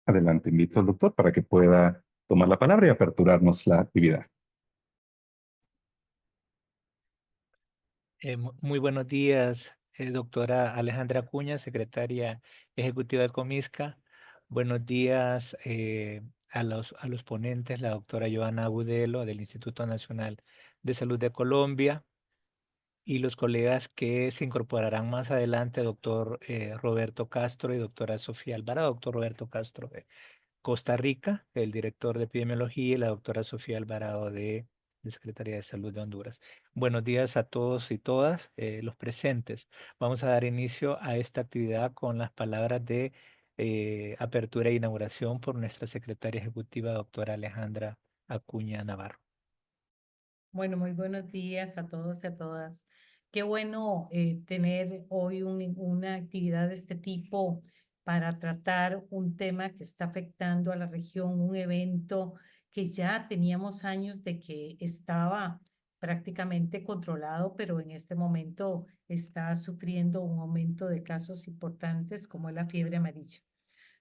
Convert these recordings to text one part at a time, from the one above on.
Adelante, invito al doctor para que pueda tomar la palabra y aperturarnos la actividad. Muy buenos días, doctora Alejandra Acuña, secretaria ejecutiva de Comisca. Buenos días a los ponentes, la doctora Joana Agudelo del Instituto Nacional de Salud de Colombia y los colegas que se incorporarán más adelante, doctor Roberto Castro y doctora Sofía Alvarado. Doctor Roberto Castro Costa Rica, el director de epidemiología, y la doctora Sofía Alvarado de la Secretaría de Salud de Honduras. Buenos días a todos y todas los presentes. Vamos a dar inicio a esta actividad con las palabras de apertura e inauguración por nuestra secretaria ejecutiva, doctora Alejandra Acuña Navarro. Bueno, muy buenos días a todos y a todas. Qué bueno tener hoy una actividad de este tipo para tratar un tema que está afectando a la región, un evento que ya teníamos años de que estaba prácticamente controlado, pero en este momento está sufriendo un aumento de casos importantes como es la fiebre amarilla.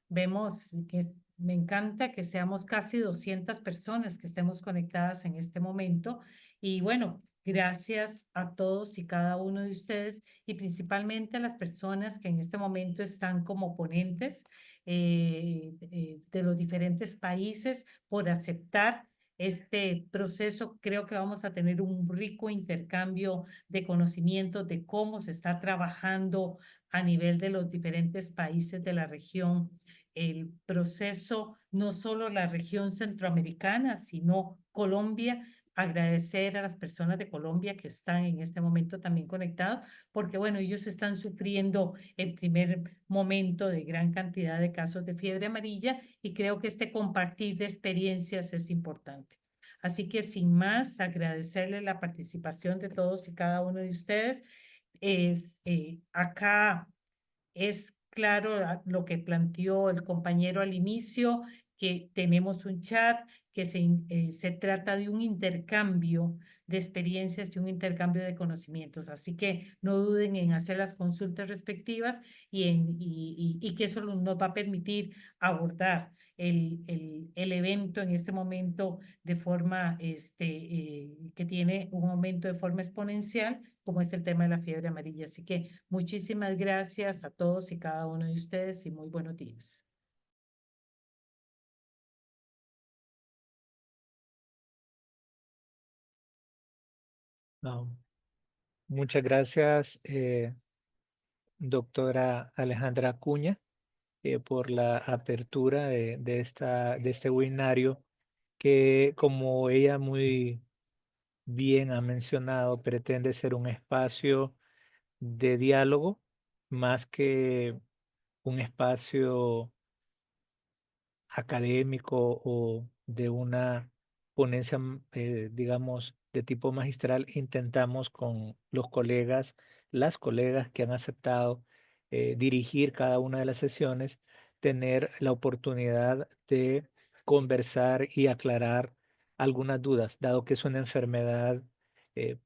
Vemos que me encanta que seamos casi 200 personas que estemos conectadas en este momento. Y bueno, gracias a todos y cada uno de ustedes y principalmente a las personas que en este momento están como ponentes de los diferentes países por aceptar este proceso. Creo que vamos a tener un rico intercambio de conocimientos de cómo se está trabajando a nivel de los diferentes países de la región el proceso, no solo la región centroamericana, sino Colombia. Agradecer a las personas de Colombia que están en este momento también conectados, porque bueno, ellos están sufriendo el primer momento de gran cantidad de casos de fiebre amarilla y creo que este compartir de experiencias es importante. Así que sin más, agradecerle la participación de todos y cada uno de ustedes. Acá es claro lo que planteó el compañero al inicio, que tenemos un chat, que se trata de un intercambio de experiencias y un intercambio de conocimientos. Así que no duden en hacer las consultas respectivas y que eso nos va a permitir abordar el evento en este momento de forma que tiene un aumento de forma exponencial, como es el tema de la fiebre amarilla. Así que muchísimas gracias a todos y cada uno de ustedes y muy buenos días. No, muchas gracias, doctora Alejandra Acuña, por la apertura de este webinario que, como ella muy bien ha mencionado, pretende ser un espacio de diálogo más que un espacio académico o de una ponencia, digamos, de tipo magistral. Intentamos con los colegas, las colegas que han aceptado dirigir cada una de las sesiones, tener la oportunidad de conversar y aclarar algunas dudas, dado que es una enfermedad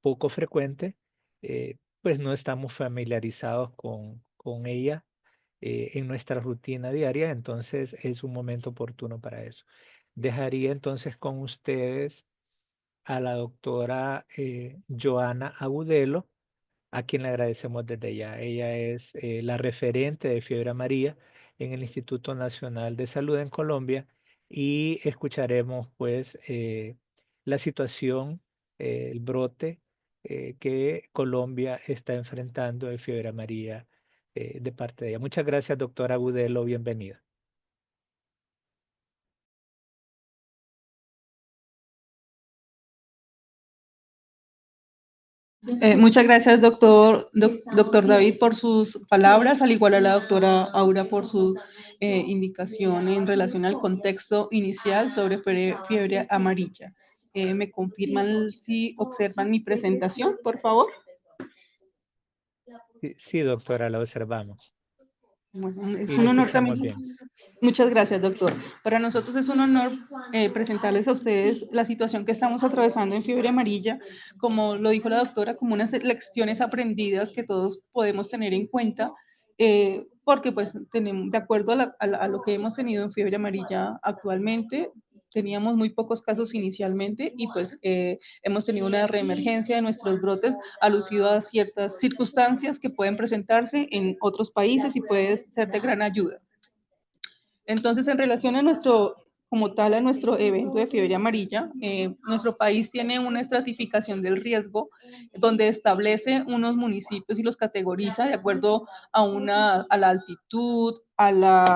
poco frecuente, pues no estamos familiarizados con ella en nuestra rutina diaria, entonces es un momento oportuno para eso. Dejaría entonces con ustedes a la doctora Joana Agudelo, a quien le agradecemos desde ya. Ella es la referente de fiebre amarilla en el Instituto Nacional de Salud en Colombia y escucharemos pues la situación, el brote que Colombia está enfrentando de fiebre amarilla de parte de ella. Muchas gracias, doctora Agudelo. Bienvenida. Muchas gracias, doctor David, por sus palabras, al igual a la doctora Aura por su indicación en relación al contexto inicial sobre fiebre amarilla. ¿Me confirman si observan mi presentación, por favor? Sí, sí, doctora, la observamos Bueno, es y un la honor escuchamos también. bien. Muchas gracias, doctor. Para nosotros es un honor presentarles a ustedes la situación que estamos atravesando en fiebre amarilla, como lo dijo la doctora, como unas lecciones aprendidas que todos podemos tener en cuenta porque pues tenemos, de acuerdo a lo que hemos tenido en fiebre amarilla actualmente, teníamos muy pocos casos inicialmente y pues hemos tenido una reemergencia de nuestros brotes alusivo a ciertas circunstancias que pueden presentarse en otros países y puede ser de gran ayuda. Entonces, en relación a como tal, a nuestro evento de fiebre amarilla, nuestro país tiene una estratificación del riesgo donde establece unos municipios y los categoriza de acuerdo a la altitud, a la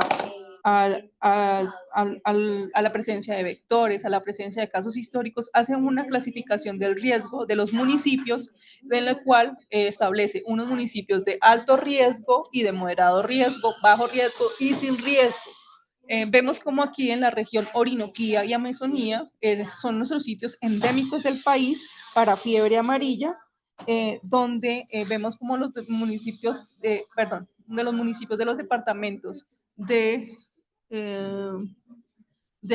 presencia de vectores, a la presencia de casos históricos, hace una clasificación del riesgo de los municipios, de la cual establece unos municipios de alto riesgo y de moderado riesgo, bajo riesgo y sin riesgo. Vemos como aquí en la región Orinoquía y Amazonía son nuestros sitios endémicos del país para fiebre amarilla, donde vemos como los municipios de los municipios de los departamentos de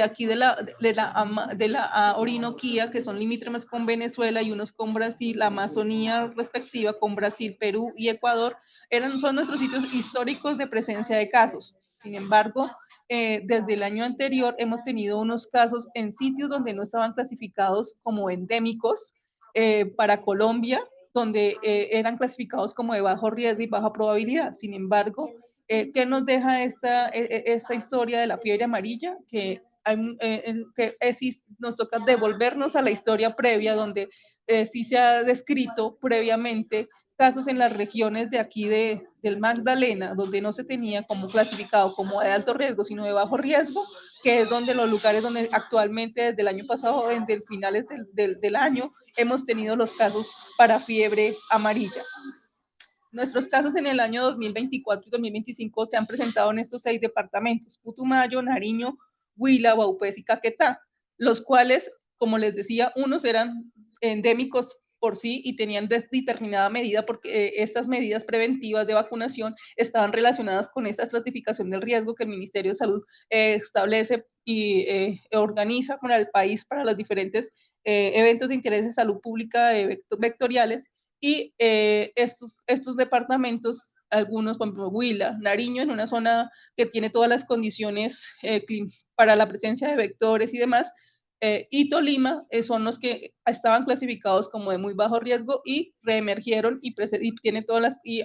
aquí de la Orinoquía, que son limítrofes con Venezuela y unos con Brasil, la Amazonía respectiva con Brasil, Perú y Ecuador, son nuestros sitios históricos de presencia de casos. Sin embargo, desde el año anterior hemos tenido unos casos en sitios donde no estaban clasificados como endémicos para Colombia, donde eran clasificados como de bajo riesgo y baja probabilidad. Sin embargo, ¿qué nos deja esta historia de la fiebre amarilla? Que nos toca devolvernos a la historia previa, donde sí se ha descrito previamente casos en las regiones de aquí del Magdalena, donde no se tenía como clasificado como de alto riesgo, sino de bajo riesgo, que es donde los lugares donde actualmente desde el año pasado, desde finales del año, hemos tenido los casos para fiebre amarilla. Nuestros casos en el año 2024 y 2025 se han presentado en estos 6 departamentos: Putumayo, Nariño, Huila, Vaupés y Caquetá, los cuales, como les decía, unos eran endémicos por sí y tenían determinada medida, porque estas medidas preventivas de vacunación estaban relacionadas con esta estratificación del riesgo que el Ministerio de Salud establece y organiza para el país para los diferentes eventos de interés de salud pública vectoriales. Y estos departamentos, algunos, por ejemplo, Huila, Nariño, en una zona que tiene todas las condiciones para la presencia de vectores y demás, y Tolima son los que estaban clasificados como de muy bajo riesgo y reemergieron y tienen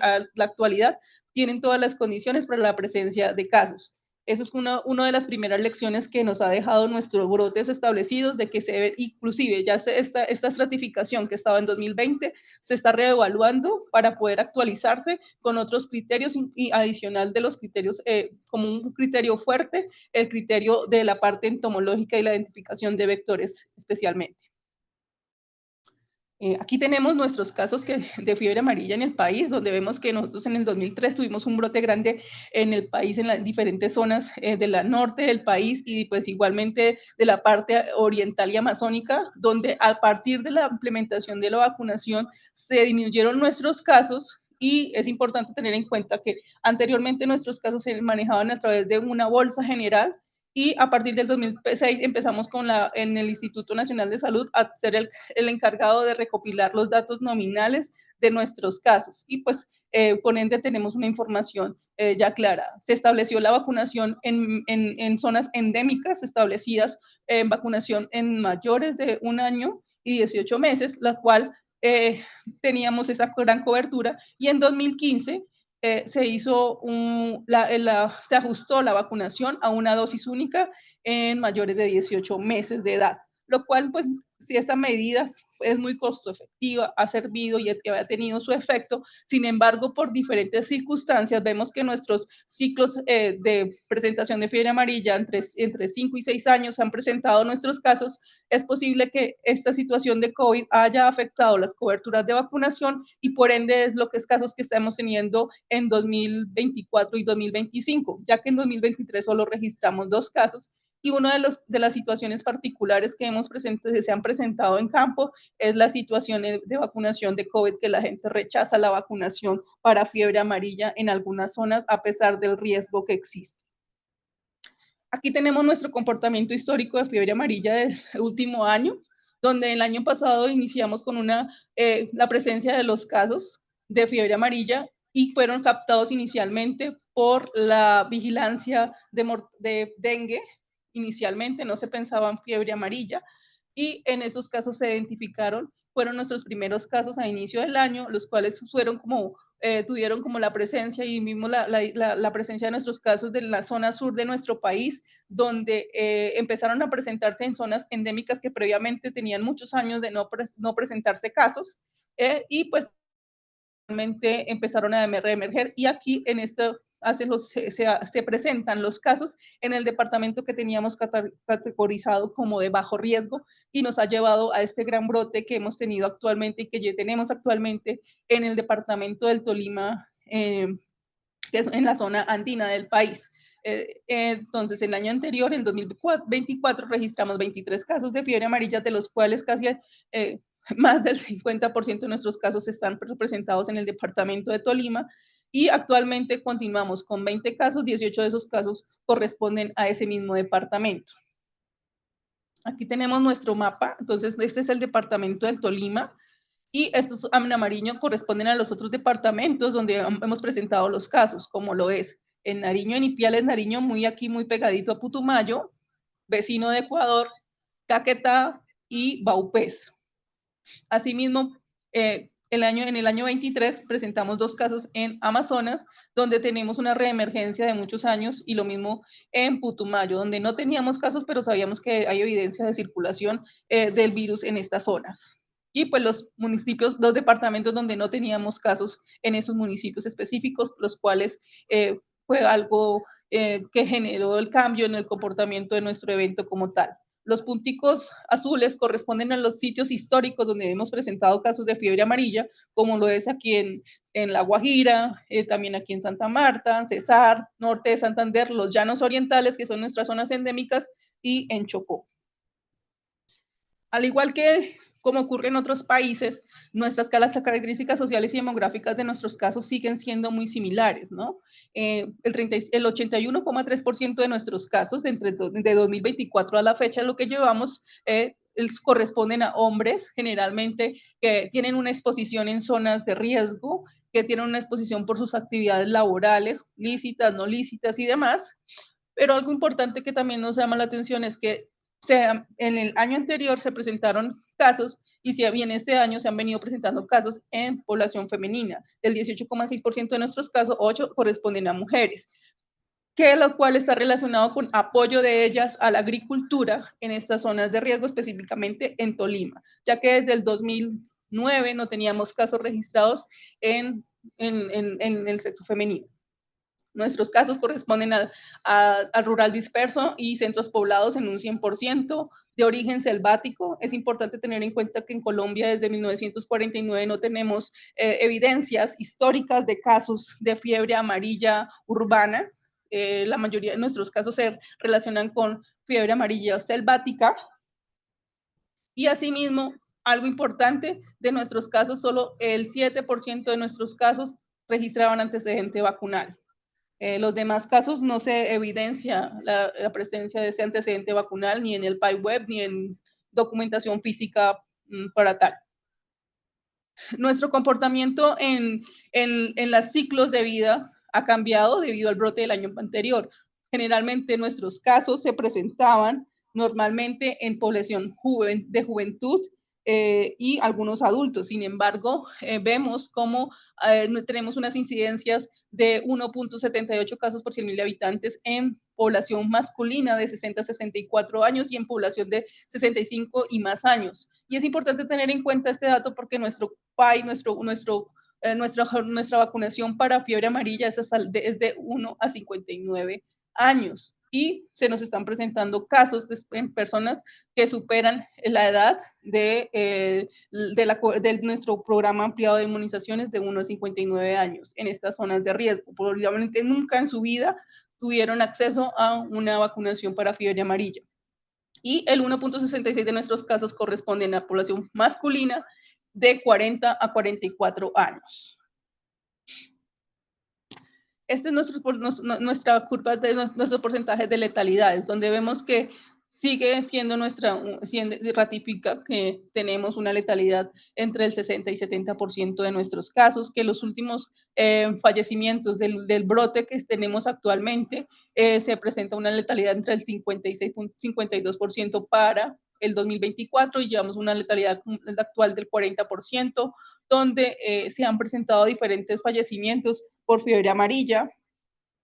a la actualidad tienen todas las condiciones para la presencia de casos. Eso es una de las primeras lecciones que nos ha dejado nuestros brotes establecidos, de que se debe, inclusive ya esta estratificación que estaba en 2020 se está reevaluando para poder actualizarse con otros criterios y adicional de los criterios, como un criterio fuerte, el criterio de la parte entomológica y la identificación de vectores especialmente. Aquí tenemos nuestros casos de fiebre amarilla en el país, donde vemos que nosotros en el 2003 tuvimos un brote grande en el país, en las diferentes zonas de la norte del país y pues igualmente de la parte oriental y amazónica, donde a partir de la implementación de la vacunación se disminuyeron nuestros casos. Y es importante tener en cuenta que anteriormente nuestros casos se manejaban a través de una bolsa general, y a partir del 2006 empezamos en el Instituto Nacional de Salud a ser el encargado de recopilar los datos nominales de nuestros casos, y pues por ende tenemos una información ya clara. Se estableció la vacunación en zonas endémicas establecidas, en vacunación en mayores de 1 año y 18 meses, la cual teníamos esa gran cobertura, y en 2015 se ajustó la vacunación a una dosis única en mayores de 18 meses de edad, lo cual, pues, si esta medida es muy costo efectiva, ha servido y ha tenido su efecto. Sin embargo, por diferentes circunstancias, vemos que nuestros ciclos de presentación de fiebre amarilla entre 5 y 6 años han presentado nuestros casos. Es posible que esta situación de COVID haya afectado las coberturas de vacunación y por ende es casos que estamos teniendo en 2024 y 2025, ya que en 2023 solo registramos 2 casos. Y una de las situaciones particulares que se han presentado en campo es la situación de vacunación de COVID, que la gente rechaza la vacunación para fiebre amarilla en algunas zonas a pesar del riesgo que existe. Aquí tenemos nuestro comportamiento histórico de fiebre amarilla del último año, donde el año pasado iniciamos con la presencia de los casos de fiebre amarilla y fueron captados inicialmente por la vigilancia de dengue. Inicialmente no se pensaba en fiebre amarilla y en esos casos se identificaron, fueron nuestros primeros casos a inicio del año, los cuales fueron como, tuvieron como la presencia y mismo la presencia de nuestros casos de la zona sur de nuestro país, donde empezaron a presentarse en zonas endémicas que previamente tenían muchos años de no presentarse casos, y pues realmente empezaron a reemerger, y aquí en esto se presentan los casos en el departamento que teníamos categorizado como de bajo riesgo y nos ha llevado a este gran brote que hemos tenido actualmente y que ya tenemos actualmente en el departamento del Tolima, que es en la zona andina del país. Entonces, el año anterior, en 2024, registramos 23 casos de fiebre amarilla, de los cuales casi más del 50% de nuestros casos están presentados en el departamento de Tolima, y actualmente continuamos con 20 casos, 18 de esos casos corresponden a ese mismo departamento. Aquí tenemos nuestro mapa, entonces este es el departamento del Tolima, y estos en amarillo corresponden a los otros departamentos donde hemos presentado los casos, como lo es en Nariño, en Ipiales, Nariño, muy pegadito a Putumayo, vecino de Ecuador, Caquetá y Vaupés. Asimismo, en el año 23 presentamos 2 casos en Amazonas, donde tenemos una reemergencia de muchos años, y lo mismo en Putumayo, donde no teníamos casos, pero sabíamos que hay evidencia de circulación del virus en estas zonas. Y pues los municipios, los departamentos donde no teníamos casos en esos municipios específicos, los cuales fue algo que generó el cambio en el comportamiento de nuestro evento como tal. Los punticos azules corresponden a los sitios históricos donde hemos presentado casos de fiebre amarilla, como lo es aquí en La Guajira, también aquí en Santa Marta, Cesar, norte de Santander, los llanos orientales, que son nuestras zonas endémicas, y en Chocó. Al igual que como ocurre en otros países, nuestras características sociales y demográficas de nuestros casos siguen siendo muy similares, ¿no? El 81,3% de nuestros casos de 2024 a la fecha, lo que llevamos, corresponden a hombres, generalmente, que tienen una exposición en zonas de riesgo, que tienen una exposición por sus actividades laborales, lícitas, no lícitas y demás. Pero algo importante que también nos llama la atención es que en el año anterior se presentaron casos, y si bien este año se han venido presentando casos en población femenina. Del 18,6% de nuestros casos, 8 corresponden a mujeres, que lo cual está relacionado con apoyo de ellas a la agricultura en estas zonas de riesgo, específicamente en Tolima, ya que desde el 2009 no teníamos casos registrados en el sexo femenino. Nuestros casos corresponden al rural disperso y centros poblados en un 100%, de origen selvático. Es importante tener en cuenta que en Colombia desde 1949 no tenemos evidencias históricas de casos de fiebre amarilla urbana. La mayoría de nuestros casos se relacionan con fiebre amarilla selvática. Y asimismo, algo importante de nuestros casos, solo el 7% de nuestros casos registraban antecedente vacunal. Los demás casos no se evidencia la presencia de ese antecedente vacunal ni en el PAI web ni en documentación física para tal. Nuestro comportamiento en los ciclos de vida ha cambiado debido al brote del año anterior. Generalmente nuestros casos se presentaban normalmente en población de juventud y algunos adultos. Sin embargo, vemos cómo tenemos unas incidencias de 1.78 casos por 100.000 habitantes en población masculina de 60 a 64 años y en población de 65 y más años. Y es importante tener en cuenta este dato porque nuestro PAI, nuestra vacunación para fiebre amarilla es de 1 a 59 años. Y se nos están presentando casos en personas que superan la edad de nuestro programa ampliado de inmunizaciones de 1 a 59 años en estas zonas de riesgo. Probablemente nunca en su vida tuvieron acceso a una vacunación para fiebre amarilla. Y el 1.66 de nuestros casos corresponden a población masculina de 40 a 44 años. Este es nuestra curva de nuestros porcentajes de letalidad, donde vemos que sigue siendo ratifica que tenemos una letalidad entre el 60 y 70% de nuestros casos, que los últimos fallecimientos del brote que tenemos actualmente se presenta una letalidad entre el 56 y 52% para el 2024 y llevamos una letalidad actual del 40%, donde se han presentado diferentes fallecimientos por fiebre amarilla,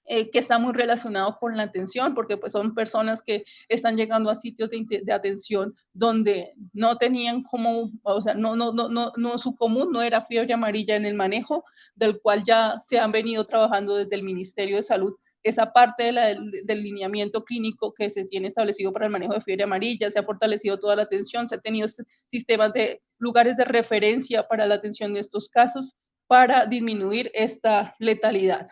que está muy relacionado con la atención, porque pues son personas que están llegando a sitios de atención donde no tenían como, o sea, su común no era fiebre amarilla en el manejo, del cual ya se han venido trabajando desde el Ministerio de Salud esa parte del lineamiento clínico que se tiene establecido para el manejo de fiebre amarilla, se ha fortalecido toda la atención, se ha tenido sistemas de lugares de referencia para la atención de estos casos para disminuir esta letalidad.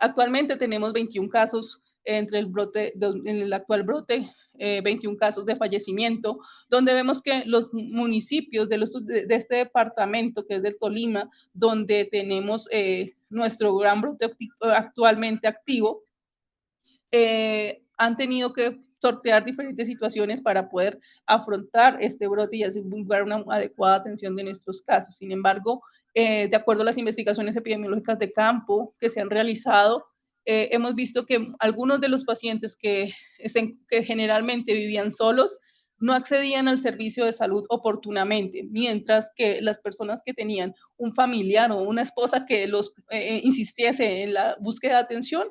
Actualmente tenemos 21 casos en el actual brote, 21 casos de fallecimiento, donde vemos que los municipios de este departamento, que es del Tolima, donde tenemos nuestro gran brote actualmente activo, han tenido que sortear diferentes situaciones para poder afrontar este brote y asegurar una adecuada atención de nuestros casos. Sin embargo, de acuerdo a las investigaciones epidemiológicas de campo que se han realizado, hemos visto que algunos de los pacientes que generalmente vivían solos no accedían al servicio de salud oportunamente, mientras que las personas que tenían un familiar o una esposa que los insistiese en la búsqueda de atención,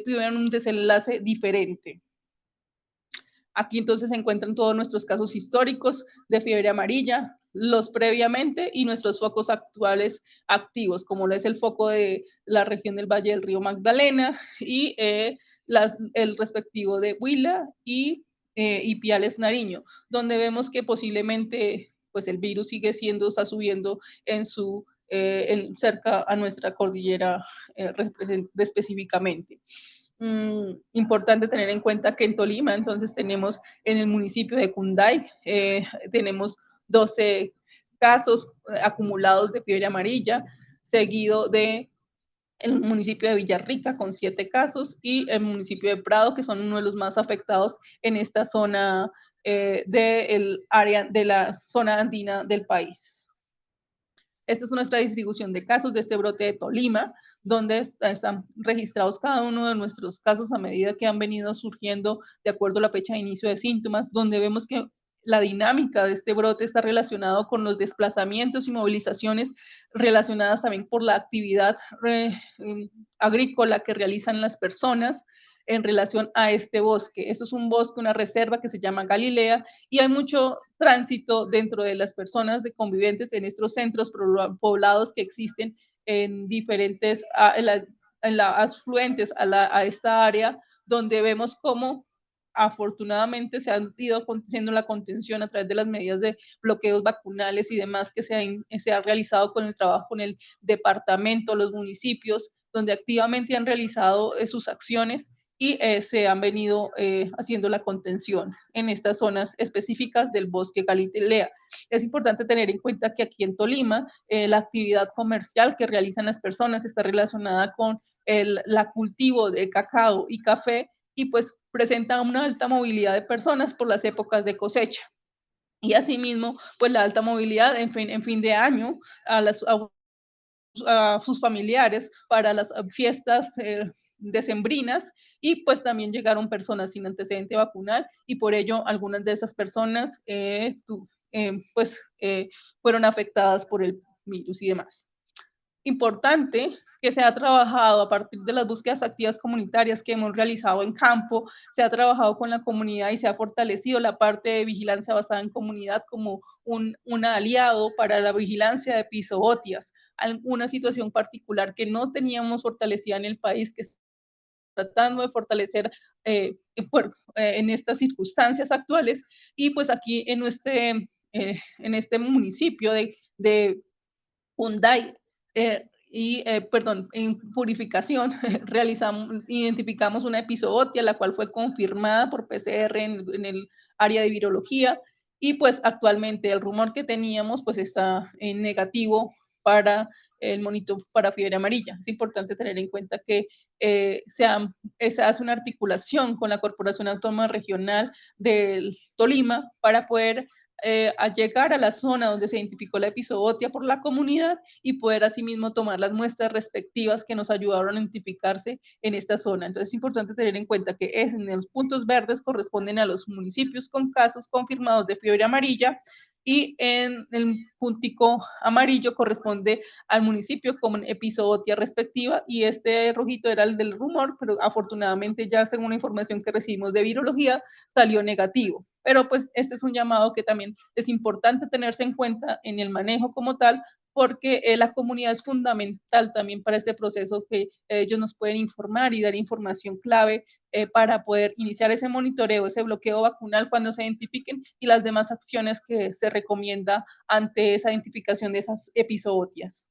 tuvieron un desenlace diferente. Aquí entonces se encuentran todos nuestros casos históricos de fiebre amarilla, los previamente y nuestros focos actuales activos, como es el foco de la región del Valle del Río Magdalena y el respectivo de Huila y Ipiales Nariño, donde vemos que posiblemente pues el virus está subiendo cerca a nuestra cordillera específicamente. Importante tener en cuenta que en Tolima, entonces tenemos en el municipio de Cunday, tenemos 12 casos acumulados de fiebre amarilla, seguido de el municipio de Villarrica con 7 casos y el municipio de Prado, que son uno de los más afectados en esta zona de la zona andina del país. Esta es nuestra distribución de casos de este brote de Tolima, donde están registrados cada uno de nuestros casos a medida que han venido surgiendo de acuerdo a la fecha de inicio de síntomas, donde vemos que la dinámica de este brote está relacionado con los desplazamientos y movilizaciones relacionadas también por la actividad agrícola que realizan las personas en relación a este bosque. Eso es un bosque, una reserva que se llama Galilea, y hay mucho tránsito dentro de las personas de convivientes en estos centros poblados que existen en diferentes, afluentes a esta área, donde vemos cómo afortunadamente se han ido haciendo la contención a través de las medidas de bloqueos vacunales y demás que se ha realizado con el trabajo con el departamento, los municipios, donde activamente han realizado sus acciones y se han venido haciendo la contención en estas zonas específicas del bosque Galilea. Es importante tener en cuenta que aquí en Tolima la actividad comercial que realizan las personas está relacionada con la cultivo de cacao y café, y pues presenta una alta movilidad de personas por las épocas de cosecha. Y asimismo, pues la alta movilidad en fin de año a sus familiares para las fiestas decembrinas, y pues también llegaron personas sin antecedente vacunal y por ello algunas de esas personas fueron afectadas por el virus y demás. Importante que se ha trabajado a partir de las búsquedas activas comunitarias que hemos realizado en campo, se ha trabajado con la comunidad y se ha fortalecido la parte de vigilancia basada en comunidad como un aliado para la vigilancia de epizootias, una situación particular que no teníamos fortalecida en el país, que tratando de fortalecer en estas circunstancias actuales. Y pues aquí en este municipio de Cunday, en purificación, identificamos una epizootia, la cual fue confirmada por PCR en el área de virología, y pues actualmente el rumor que teníamos pues está en negativo para el monitor para fiebre amarilla. Es importante tener en cuenta que se hace una articulación con la Corporación Autónoma Regional del Tolima para poder llegar a la zona donde se identificó la epizootia por la comunidad y poder asimismo tomar las muestras respectivas que nos ayudaron a identificarse en esta zona. Entonces es importante tener en cuenta que en los puntos verdes corresponden a los municipios con casos confirmados de fiebre amarilla, y en el puntico amarillo corresponde al municipio con epizootia respectiva, y este rojito era el del rumor, pero afortunadamente ya según la información que recibimos de virología salió negativo. Pero pues este es un llamado que también es importante tenerse en cuenta en el manejo como tal, porque la comunidad es fundamental también para este proceso, que ellos nos pueden informar y dar información clave para poder iniciar ese monitoreo, ese bloqueo vacunal cuando se identifiquen, y las demás acciones que se recomienda ante esa identificación de esas epizootias.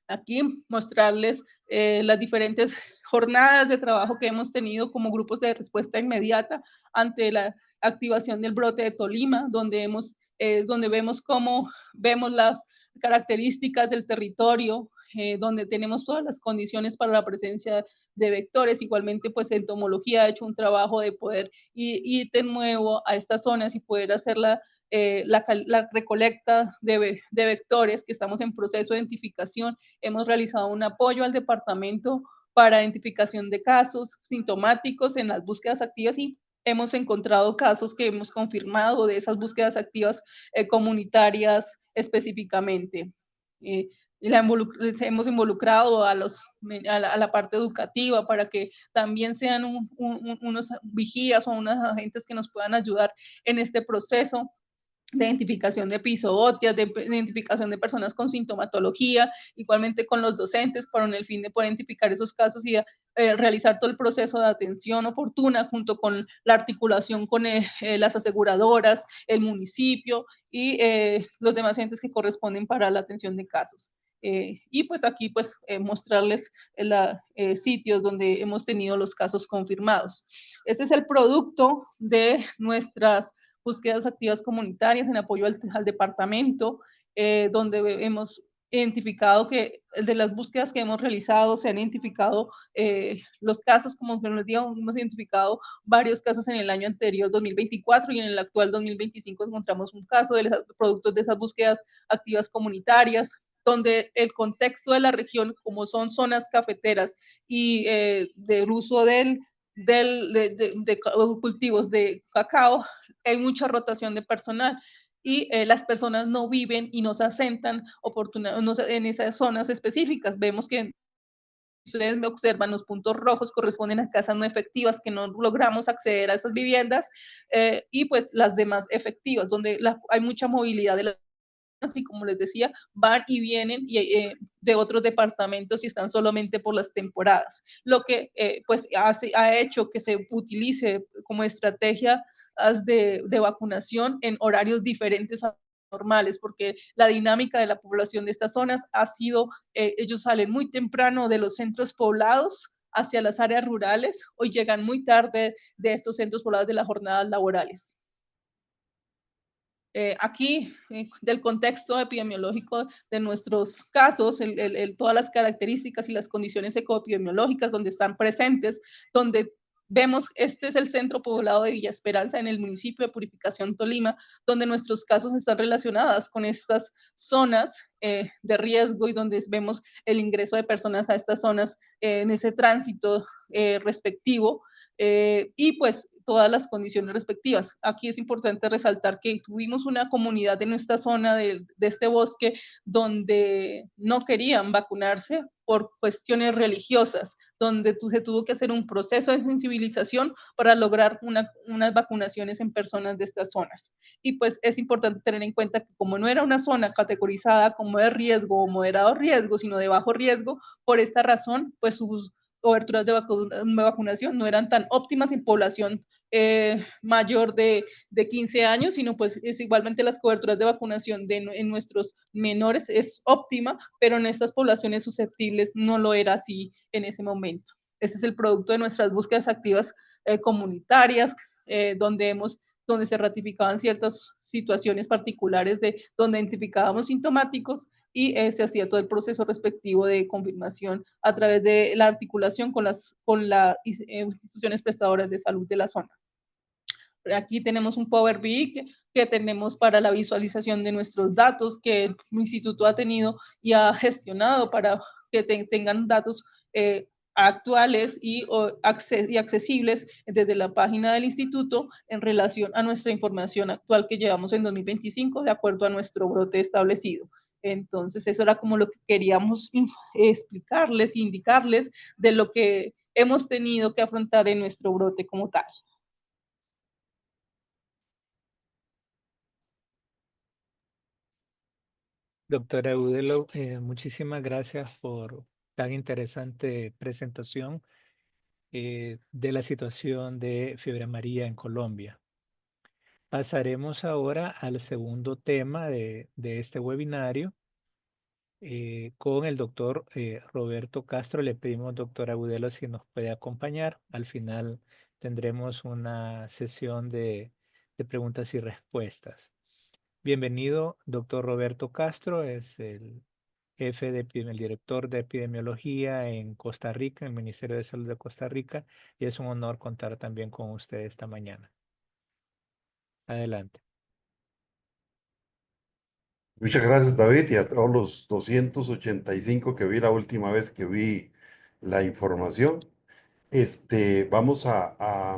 Aquí mostrarles las diferentes jornadas de trabajo que hemos tenido como grupos de respuesta inmediata ante la activación del brote de Tolima, donde vemos cómo vemos las características del territorio, donde tenemos todas las condiciones para la presencia de vectores. Igualmente, pues entomología ha hecho un trabajo de poder ir de nuevo a estas zonas y poder hacer la recolecta de vectores, que estamos en proceso de identificación. Hemos realizado un apoyo al departamento para identificación de casos sintomáticos en las búsquedas activas, y hemos encontrado casos que hemos confirmado de esas búsquedas activas comunitarias específicamente. Hemos involucrado a la parte educativa para que también sean unos vigías o unos agentes que nos puedan ayudar en este proceso de identificación de epizootias, de identificación de personas con sintomatología, igualmente con los docentes, para el fin de poder identificar esos casos y realizar todo el proceso de atención oportuna, junto con la articulación con las aseguradoras, el municipio y los demás entes que corresponden para la atención de casos. Y pues aquí pues mostrarles sitios donde hemos tenido los casos confirmados. Este es el producto de nuestras búsquedas activas comunitarias en apoyo al departamento, donde hemos identificado que de las búsquedas que hemos realizado se han identificado los casos, como les digo, hemos identificado varios casos en el año anterior 2024, y en el actual 2025 encontramos un caso de los productos de esas búsquedas activas comunitarias, donde el contexto de la región, como son zonas cafeteras y del uso de cultivos de cacao, hay mucha rotación de personal, y las personas no viven y no se asentan en esas zonas específicas. Vemos que ustedes me observan, los puntos rojos corresponden a casas no efectivas que no logramos acceder a esas viviendas, y pues las demás efectivas, donde hay mucha movilidad de así como les decía, van y vienen de otros departamentos y están solamente por las temporadas, lo que pues ha hecho que se utilice como estrategia de vacunación en horarios diferentes a normales, porque la dinámica de la población de estas zonas ha sido, ellos salen muy temprano de los centros poblados hacia las áreas rurales, hoy llegan muy tarde de estos centros poblados de las jornadas laborales. Aquí, del contexto epidemiológico de nuestros casos, todas las características y las condiciones ecoepidemiológicas donde están presentes, donde vemos, este es el centro poblado de Villa Esperanza en el municipio de Purificación, Tolima, donde nuestros casos están relacionados con estas zonas de riesgo, y donde vemos el ingreso de personas a estas zonas en ese tránsito respectivo. Y pues todas las condiciones respectivas. Aquí es importante resaltar que tuvimos una comunidad en esta zona de este bosque donde no querían vacunarse por cuestiones religiosas, donde se tuvo que hacer un proceso de sensibilización para lograr unas vacunaciones en personas de estas zonas. Y pues es importante tener en cuenta que como no era una zona categorizada como de riesgo o moderado riesgo, sino de bajo riesgo, por esta razón, pues sus coberturas de vacunación no eran tan óptimas en población mayor de 15 años, sino pues es igualmente las coberturas de vacunación en nuestros menores es óptima, pero en estas poblaciones susceptibles no lo era así en ese momento. Este es el producto de nuestras búsquedas activas comunitarias, donde hemos donde se ratificaban ciertas situaciones particulares de donde identificábamos sintomáticos y se hacía todo el proceso respectivo de confirmación a través de la articulación con las instituciones prestadoras de salud de la zona. Aquí tenemos un Power BI que tenemos para la visualización de nuestros datos que el instituto ha tenido y ha gestionado para que tengan datos actuales y accesibles desde la página del instituto en relación a nuestra información actual que llevamos en 2025 de acuerdo a nuestro brote establecido. Entonces, eso era como lo que queríamos explicarles, indicarles de lo que hemos tenido que afrontar en nuestro brote como tal. Doctora Agudelo, muchísimas gracias por tan interesante presentación de la situación de fiebre amarilla en Colombia. Pasaremos ahora al segundo tema de este webinario con el doctor Roberto Castro. Le pedimos, doctor Agudelo, si nos puede acompañar. Al final tendremos una sesión de preguntas y respuestas. Bienvenido, doctor Roberto Castro, es el jefe de el director de epidemiología en Costa Rica, en el Ministerio de Salud de Costa Rica, y es un honor contar también con usted esta mañana. Adelante. Muchas gracias, David, y a todos los 285 que vi la última vez que vi la información. Vamos a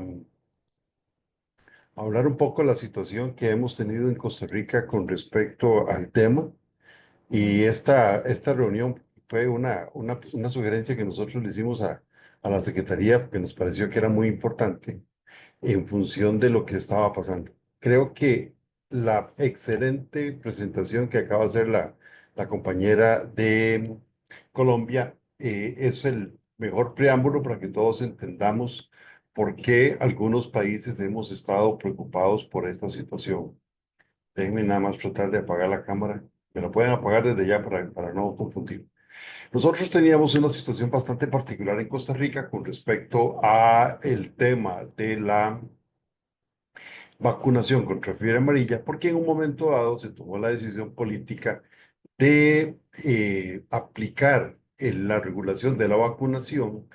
hablar un poco de la situación que hemos tenido en Costa Rica con respecto al tema. Y esta reunión fue una sugerencia que nosotros le hicimos a la Secretaría, porque nos pareció que era muy importante en función de lo que estaba pasando. Creo que la excelente presentación que acaba de hacer la compañera de Colombia es el mejor preámbulo para que todos entendamos por qué algunos países hemos estado preocupados por esta situación. Déjenme nada más tratar de apagar la cámara. Me lo pueden apagar desde ya para no confundir. Nosotros teníamos una situación bastante particular en Costa Rica con respecto a el tema de la vacunación contra fiebre amarilla, porque en un momento dado se tomó la decisión política de aplicar la regulación de la vacunación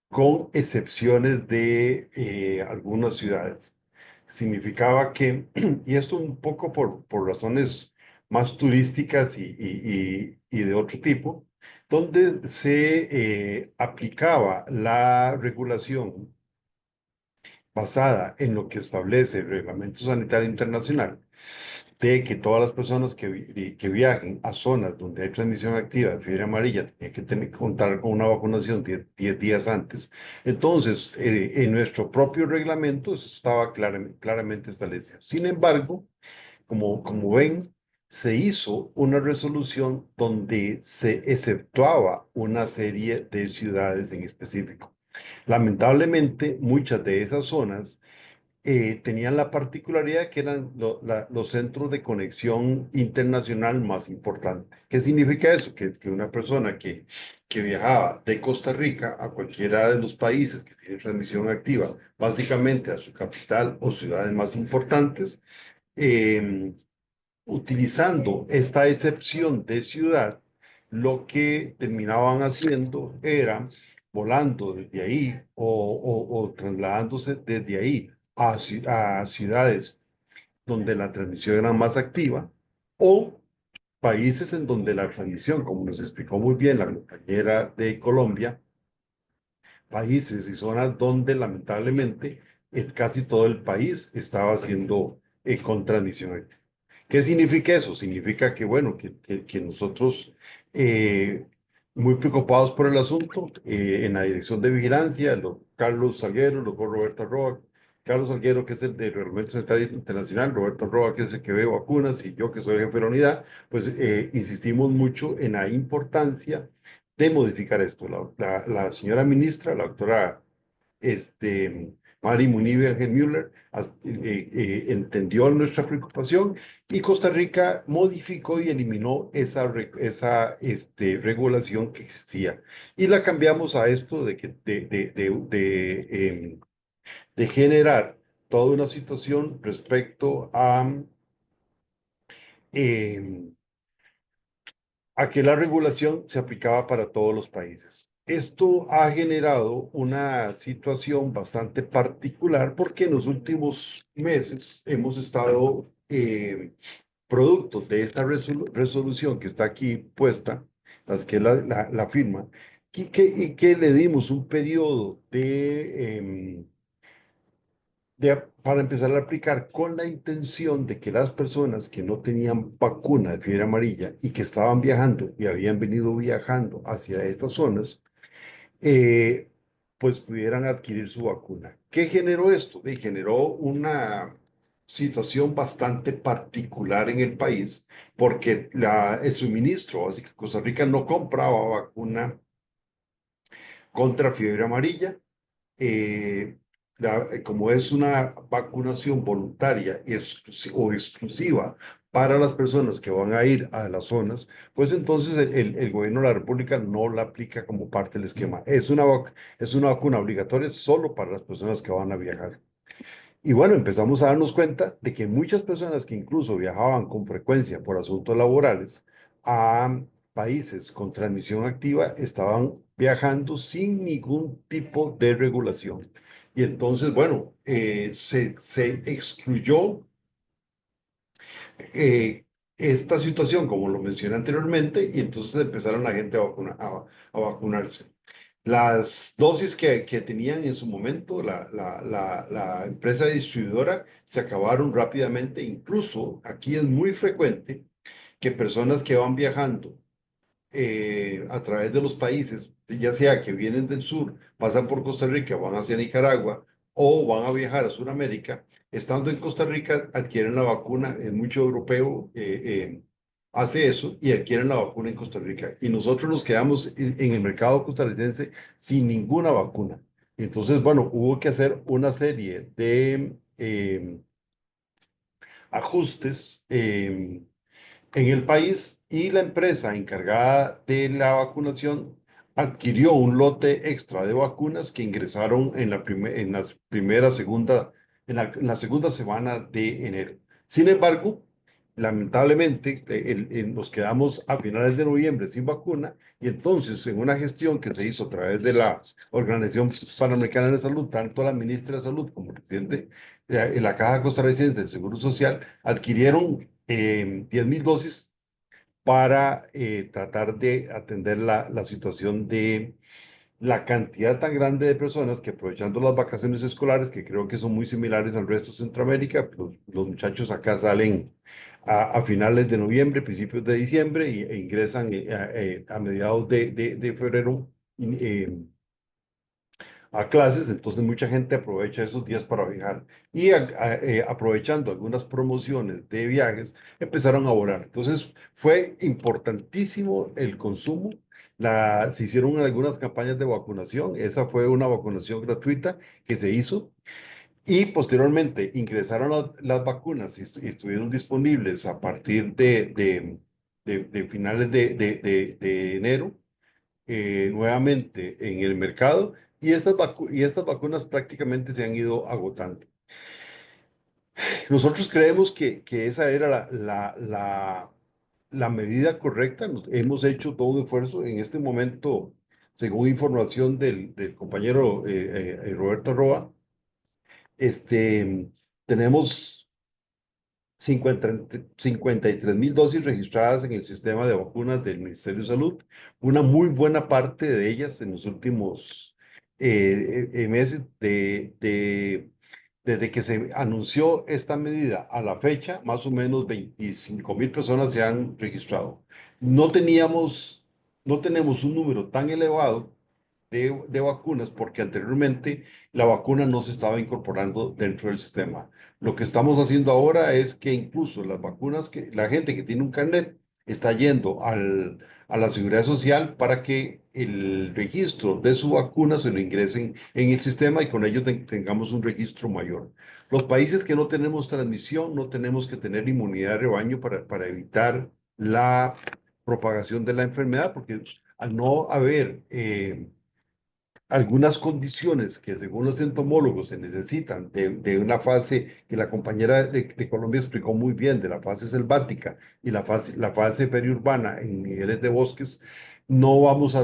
con excepciones de algunas ciudades. Significaba que, y esto un poco por razones más turísticas y de otro tipo, donde se aplicaba la regulación basada en lo que establece el Reglamento Sanitario Internacional, de que todas las personas que viajen a zonas donde hay transmisión activa de fiebre amarilla tienen que contar con una vacunación 10 días antes. Entonces, en nuestro propio reglamento eso estaba claramente establecido. Sin embargo, como ven, se hizo una resolución donde se exceptuaba una serie de ciudades en específico. Lamentablemente, muchas de esas zonas tenían la particularidad que eran los centros de conexión internacional más importantes. ¿Qué significa eso? Que una persona que viajaba de Costa Rica a cualquiera de los países que tienen transmisión activa, básicamente a su capital o ciudades más importantes, utilizando esta excepción de ciudad, lo que terminaban haciendo era volando desde ahí o trasladándose desde ahí a ciudades donde la transmisión era más activa o países en donde la transmisión, como nos explicó muy bien la compañera de Colombia, países y zonas donde lamentablemente casi todo el país estaba siendo con transmisión activa. ¿Qué significa eso? Significa que, bueno, que nosotros, muy preocupados por el asunto, en la dirección de vigilancia, Carlos Salguero, luego Roberto Roa, Carlos Salguero, que es el de Reglamento Sanitario Internacional, Roberto Roa, que es el que ve vacunas, y yo, que soy el jefe de la unidad, pues insistimos mucho en la importancia de modificar esto. La señora ministra, la doctora Mari Munive Ángel Müller, entendió nuestra preocupación y Costa Rica modificó y eliminó esa regulación que existía. Y la cambiamos a esto de generar toda una situación respecto em, a que la regulación se aplicaba para todos los países. Esto ha generado una situación bastante particular porque en los últimos meses hemos estado, producto de esta resolución que está aquí puesta, que es la firma, y que le dimos un periodo para empezar a aplicar con la intención de que las personas que no tenían vacuna de fiebre amarilla y que estaban viajando y habían venido viajando hacia estas zonas, eh, pues pudieran adquirir su vacuna. ¿Qué generó esto? Generó una situación bastante particular en el país porque el suministro, así que Costa Rica no compraba vacuna contra fiebre amarilla. eh, Como es una vacunación voluntaria y o exclusiva para las personas que van a ir a las zonas, pues entonces el gobierno de la República no la aplica como parte del esquema. Es una vacuna obligatoria solo para las personas que van a viajar. Y bueno, empezamos a darnos cuenta de que muchas personas que incluso viajaban con frecuencia por asuntos laborales a países con transmisión activa estaban viajando sin ningún tipo de regulación. Y entonces, bueno, se excluyó eh, esta situación, como lo mencioné anteriormente, y entonces empezaron la gente a vacunarse. Las dosis que tenían en su momento la empresa distribuidora se acabaron rápidamente. Incluso aquí es muy frecuente que personas que van viajando a través de los países, ya sea que vienen del sur, pasan por Costa Rica, van hacia Nicaragua o van a viajar a Sudamérica, estando en Costa Rica adquieren la vacuna. Mucho europeo hace eso y adquieren la vacuna en Costa Rica. Y nosotros nos quedamos en el mercado costarricense sin ninguna vacuna. Entonces, bueno, hubo que hacer una serie de ajustes en el país, y la empresa encargada de la vacunación adquirió un lote extra de vacunas que ingresaron en la segunda semana de enero. Sin embargo, lamentablemente, nos quedamos a finales de noviembre sin vacuna, y entonces en una gestión que se hizo a través de la Organización Panamericana de Salud, tanto la ministra de Salud como el presidente de la Caja Costarricense del Seguro Social adquirieron 10.000 dosis para tratar de atender la situación de la cantidad tan grande de personas que, aprovechando las vacaciones escolares, que creo que son muy similares al resto de Centroamérica, los muchachos acá salen a finales de noviembre, principios de diciembre, e ingresan a mediados de febrero a clases. Entonces mucha gente aprovecha esos días para viajar, y aprovechando algunas promociones de viajes empezaron a volar. Entonces fue importantísimo el consumo. Se hicieron algunas campañas de vacunación. Esa fue una vacunación gratuita que se hizo, y posteriormente ingresaron las vacunas y estuvieron disponibles a partir de finales de enero, nuevamente en el mercado, y estas vacunas prácticamente se han ido agotando. Nosotros creemos que esa era la medida correcta. Hemos hecho todo un esfuerzo en este momento, según información del compañero Roberto Roa. Tenemos 53.000 dosis registradas en el sistema de vacunas del Ministerio de Salud, una muy buena parte de ellas en los últimos meses, desde que se anunció esta medida a la fecha. Más o menos 25.000 personas se han registrado. No teníamos, no tenemos un número tan elevado de vacunas porque anteriormente la vacuna no se estaba incorporando dentro del sistema. Lo que estamos haciendo ahora es que incluso las vacunas, que la gente que tiene un carnet está yendo a la Seguridad Social para que el registro de su vacuna se lo ingresen en el sistema, y con ello tengamos un registro mayor. Los países que no tenemos transmisión, no tenemos que tener inmunidad de rebaño para evitar la propagación de la enfermedad, porque al no haber algunas condiciones que según los entomólogos se necesitan de una fase que la compañera de Colombia explicó muy bien, de la fase selvática y la fase periurbana en niveles de bosques, no vamos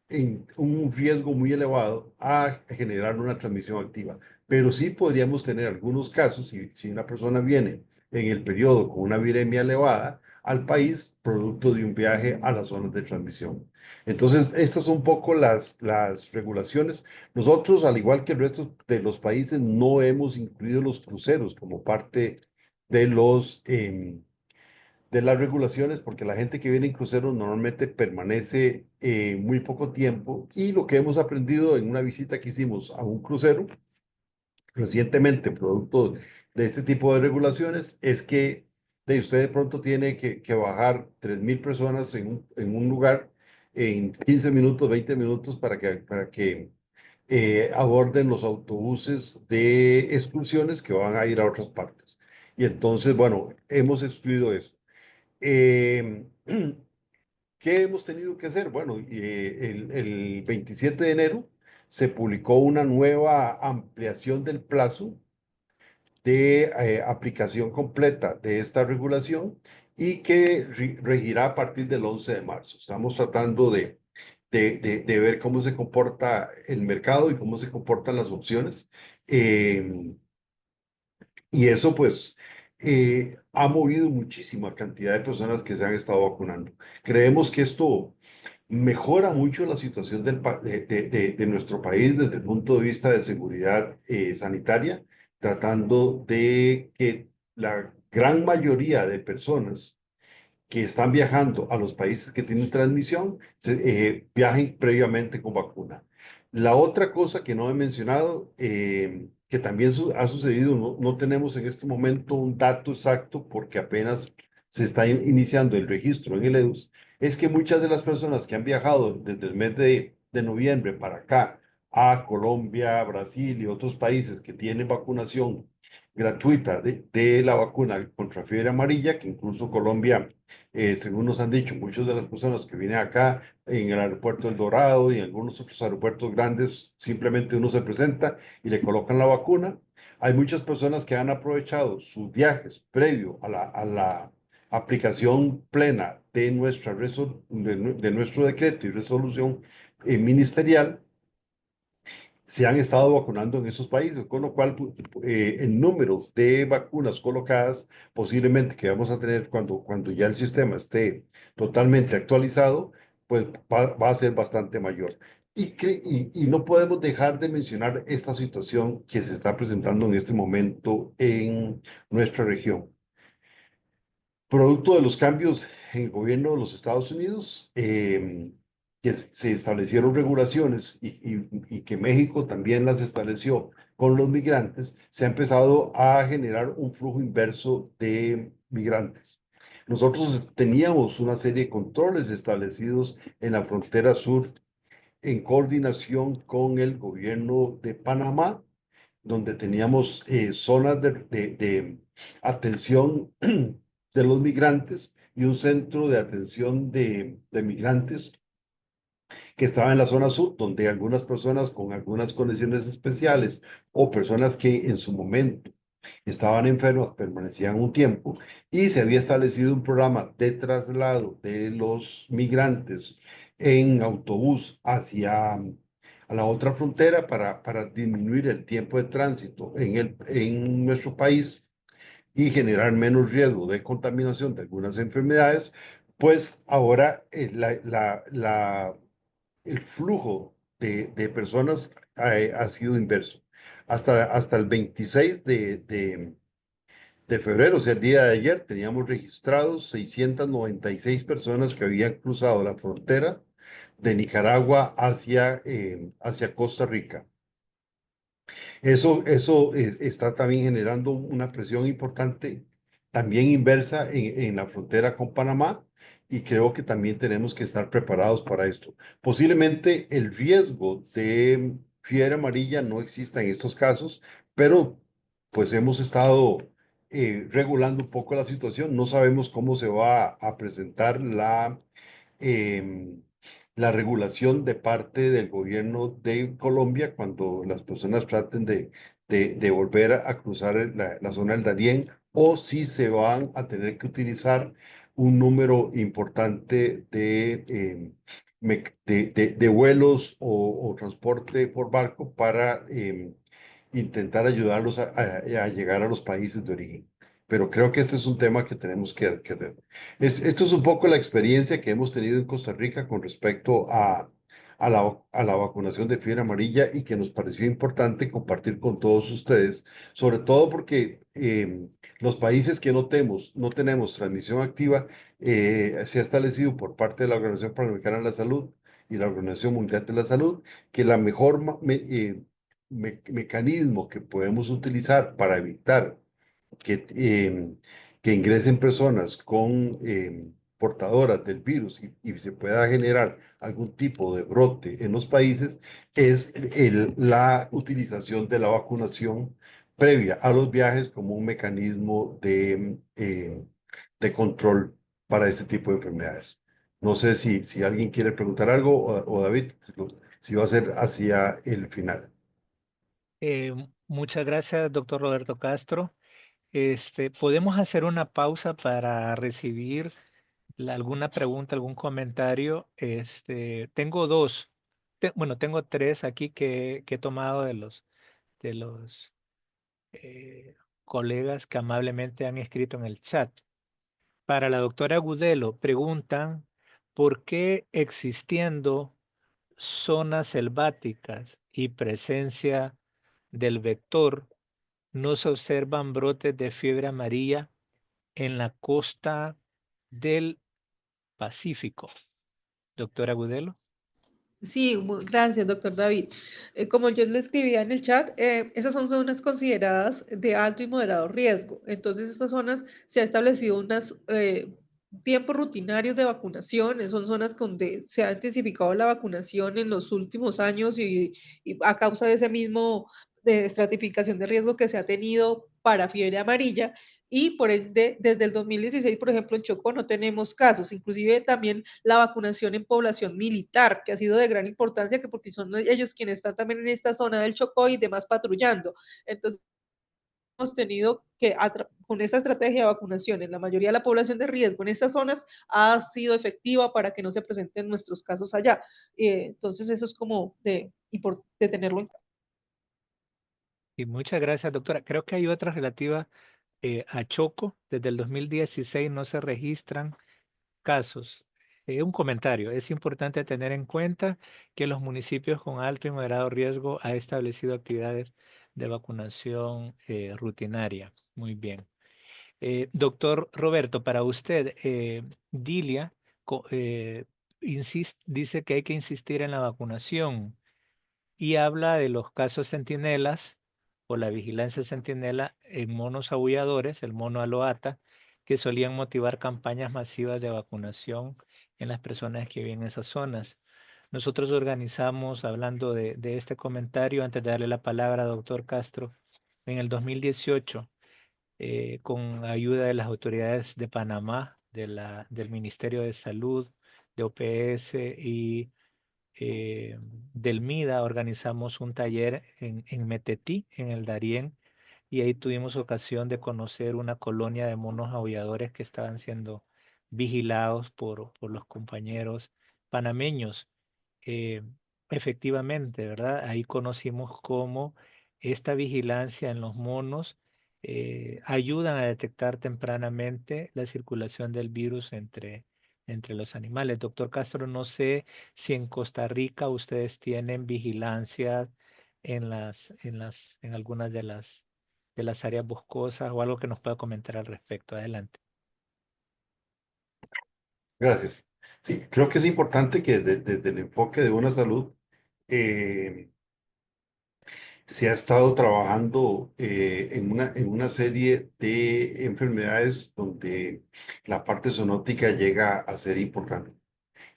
en un riesgo muy elevado a generar una transmisión activa. Pero sí podríamos tener algunos casos, si una persona viene en el periodo con una viremia elevada al país, producto de un viaje a las zonas de transmisión. Entonces, estas son un poco las regulaciones. Nosotros, al igual que el resto de los países, no hemos incluido los cruceros como parte de de las regulaciones, porque la gente que viene en cruceros normalmente permanece muy poco tiempo, y lo que hemos aprendido en una visita que hicimos a un crucero recientemente, producto de este tipo de regulaciones, es que usted de pronto tiene que bajar 3.000 personas en un lugar en 15 minutos, 20 minutos para que aborden los autobuses de excursiones que van a ir a otras partes. Y entonces, bueno, hemos excluido eso. Eh, ¿Qué hemos tenido que hacer? Bueno, el 27 de enero se publicó una nueva ampliación del plazo de aplicación completa de esta regulación, y que regirá a partir del 11 de marzo. Estamos tratando de ver cómo se comporta el mercado y cómo se comportan las opciones. Eh, y eso pues ha movido muchísima cantidad de personas que se han estado vacunando. Creemos que esto mejora mucho la situación de nuestro país desde el punto de vista de seguridad sanitaria, tratando de que la gran mayoría de personas que están viajando a los países que tienen transmisión viajen previamente con vacuna. La otra cosa que no he mencionado, que también ha sucedido, no tenemos en este momento un dato exacto porque apenas se está iniciando el registro en el EDUS, es que muchas de las personas que han viajado desde el mes de noviembre para acá, a Colombia, Brasil y otros países que tienen vacunación gratuita de la vacuna contra fiebre amarilla, que incluso Colombia, según nos han dicho, muchas de las personas que vienen acá en el aeropuerto El Dorado y en algunos otros aeropuertos grandes, simplemente uno se presenta y le colocan la vacuna. Hay muchas personas que han aprovechado sus viajes previo a la aplicación plena de de nuestro decreto y resolución ministerial, se han estado vacunando en esos países, con lo cual el número de vacunas colocadas posiblemente que vamos a tener cuando ya el sistema esté totalmente actualizado, pues va a ser bastante mayor. Y no podemos dejar de mencionar esta situación que se está presentando en este momento en nuestra región. Producto de los cambios en el gobierno de los Estados Unidos, que se establecieron regulaciones y que México también las estableció con los migrantes, se ha empezado a generar un flujo inverso de migrantes. Nosotros teníamos una serie de controles establecidos en la frontera sur en coordinación con el gobierno de Panamá, donde teníamos zonas de atención de los migrantes y un centro de atención de migrantes que estaba en la zona sur, donde algunas personas con algunas condiciones especiales o personas que en su momento estaban enfermas permanecían un tiempo, y se había establecido un programa de traslado de los migrantes en autobús hacia a la otra frontera para disminuir el tiempo de tránsito en nuestro país y generar menos riesgo de contaminación de algunas enfermedades. Pues ahora el flujo de personas ha sido inverso. Hasta el 26 de febrero, o sea, el día de ayer, teníamos registrados 696 personas que habían cruzado la frontera de Nicaragua hacia Costa Rica. Eso está también generando una presión importante, también inversa en la frontera con Panamá, y creo que también tenemos que estar preparados para esto. Posiblemente el riesgo de fiebre amarilla no exista en estos casos, pero pues hemos estado regulando un poco la situación. No sabemos cómo se va a presentar em, la regulación de parte del gobierno de Colombia cuando las personas traten de volver a cruzar la zona del Darién, o si se van a tener que utilizar un número importante de vuelos o transporte por barco para intentar ayudarlos a llegar a los países de origen. Pero creo que este es un tema que tenemos que hacer. Esto es un poco la experiencia que hemos tenido en Costa Rica con respecto a la vacunación de fiebre amarilla, y que nos pareció importante compartir con todos ustedes, sobre todo porque los países que no tenemos transmisión activa, se ha establecido por parte de la Organización Panamericana de la Salud y la Organización Mundial de la Salud que la mejor mecanismo que podemos utilizar para evitar que ingresen personas con portadoras del virus y se pueda generar algún tipo de brote en los países es la utilización de la vacunación previa a los viajes como un mecanismo de control para este tipo de enfermedades. No sé si alguien quiere preguntar algo, o David, si va a ser hacia el final. Muchas gracias, doctor Roberto Castro. Podemos hacer una pausa para recibir alguna pregunta, algún comentario. Tengo dos, bueno, tengo tres aquí que he tomado de los colegas que amablemente han escrito en el chat. Para la doctora Gudelo, preguntan por qué existiendo zonas selváticas y presencia del vector no se observan brotes de fiebre amarilla en la costa del Pacífico. Doctora Gudelo. Sí, gracias, doctor David. Como yo le escribía en el chat, esas son zonas consideradas de alto y moderado riesgo. Entonces, estas zonas se ha establecido unos tiempos rutinarios de vacunación. Son zonas donde se ha intensificado la vacunación en los últimos años y a causa de ese mismo de estratificación de riesgo que se ha tenido para fiebre amarilla. Y por ende, desde el 2016, por ejemplo, en Chocó no tenemos casos. Inclusive también la vacunación en población militar, que ha sido de gran importancia, que porque son ellos quienes están también en esta zona del Chocó y demás patrullando. Entonces, hemos tenido que, con esta estrategia de vacunación en la mayoría de la población de riesgo en estas zonas, ha sido efectiva para que no se presenten nuestros casos allá. Entonces, eso es como de tenerlo en cuenta. Y muchas gracias, doctora. Creo que hay otras relativas a Choco. Desde el 2016 no se registran casos. Un comentario. Es importante tener en cuenta que los municipios con alto y moderado riesgo ha establecido actividades de vacunación rutinaria. Muy bien. Doctor Roberto, para usted, Dilia dice que hay que insistir en la vacunación y habla de los casos centinelas o la vigilancia centinela en monos aulladores, el mono aloata, que solían motivar campañas masivas de vacunación en las personas que viven en esas zonas. Nosotros organizamos, hablando de este comentario, antes de darle la palabra a doctor Castro, en el 2018, con ayuda de las autoridades de Panamá, del Ministerio de Salud, de OPS y del MIDA, organizamos un taller en Metetí, en el Darién, y ahí tuvimos ocasión de conocer una colonia de monos aulladores que estaban siendo vigilados por los compañeros panameños. Eh, Efectivamente, ¿verdad? Ahí conocimos cómo esta vigilancia en los monos ayudan a detectar tempranamente la circulación del virus entre los animales. Doctor Castro, no sé si en Costa Rica ustedes tienen vigilancia en algunas de las áreas boscosas o algo que nos pueda comentar al respecto. Adelante. Gracias. Sí, creo que es importante que desde el enfoque de una salud, eh, se ha estado trabajando en una serie de enfermedades donde la parte zoonótica llega a ser importante.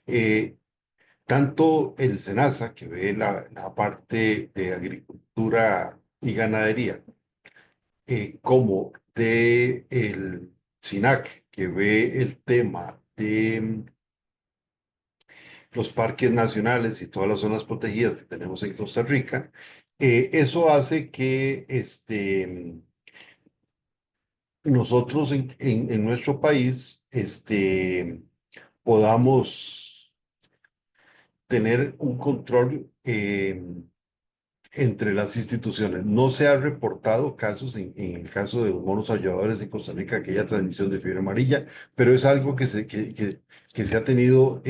Eh, Tanto el SENASA, que ve la parte de agricultura y ganadería, como de el SINAC, que ve el tema de los parques nacionales y todas las zonas protegidas que tenemos en Costa Rica, eso hace que nosotros en nuestro país podamos tener un control entre las instituciones. No se han reportado casos en el caso de los monos aulladores en Costa Rica, aquella transmisión de fiebre amarilla, pero es algo que se ha tenido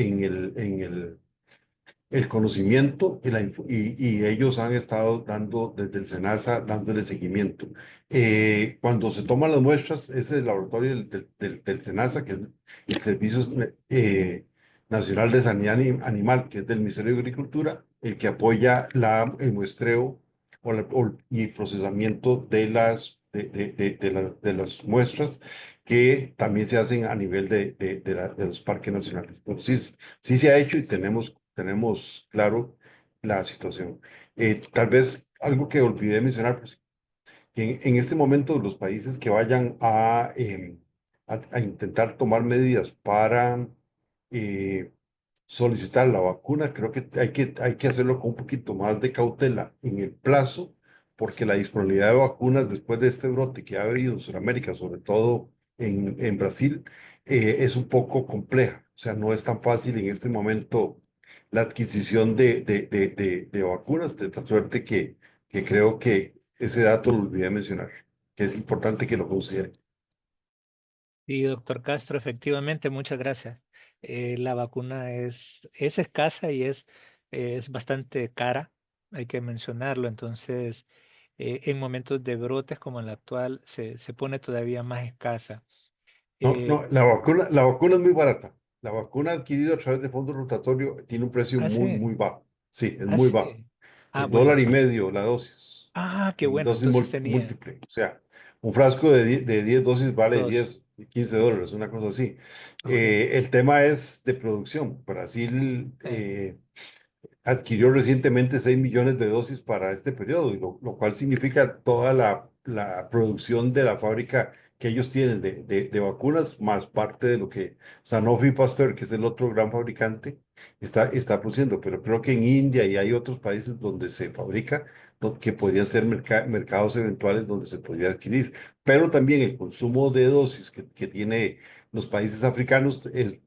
el conocimiento y ellos han estado dando desde el SENASA, dándole seguimiento. Cuando se toman las muestras, es el laboratorio del SENASA, que es el Servicio Nacional de Sanidad Animal, que es del Ministerio de Agricultura, el que apoya el muestreo y procesamiento de las muestras que también se hacen a nivel de los parques nacionales. Entonces, sí se ha hecho y tenemos claro la situación. Tal vez algo que olvidé mencionar, pues, que en este momento los países que vayan a intentar tomar medidas para eh, solicitar la vacuna, creo que hay que hacerlo con un poquito más de cautela en el plazo, porque la disponibilidad de vacunas después de este brote que ha habido en Sudamérica, sobre todo en Brasil, es un poco compleja. O sea, no es tan fácil en este momento la adquisición de vacunas, de tal suerte que creo que ese dato lo olvidé mencionar, que es importante que lo consideren. Y doctor Castro, efectivamente, muchas gracias. La vacuna es escasa y es bastante cara, hay que mencionarlo. Entonces, en momentos de brotes como el actual, se pone todavía más escasa. No, Eh, no, la vacuna es muy barata. La vacuna adquirida a través de fondo rotatorio tiene un precio muy, sí, muy bajo. Sí, es muy bajo. sí. Dólar Bueno. y medio la dosis. Qué En bueno, dosis entonces tenía múltiple. O sea, un frasco de 10 dosis vale dos. 10, $15, una cosa así. Ok, El tema es de producción. Brasil sí. adquirió recientemente 6 millones de dosis para este periodo, y lo cual significa toda la producción de la fábrica que ellos tienen de vacunas, más parte de lo que Sanofi Pasteur, que es el otro gran fabricante, está produciendo. Pero creo que en India y hay otros países donde se fabrica, que podrían ser mercados eventuales donde se podría adquirir. Pero también el consumo de dosis que tiene los países africanos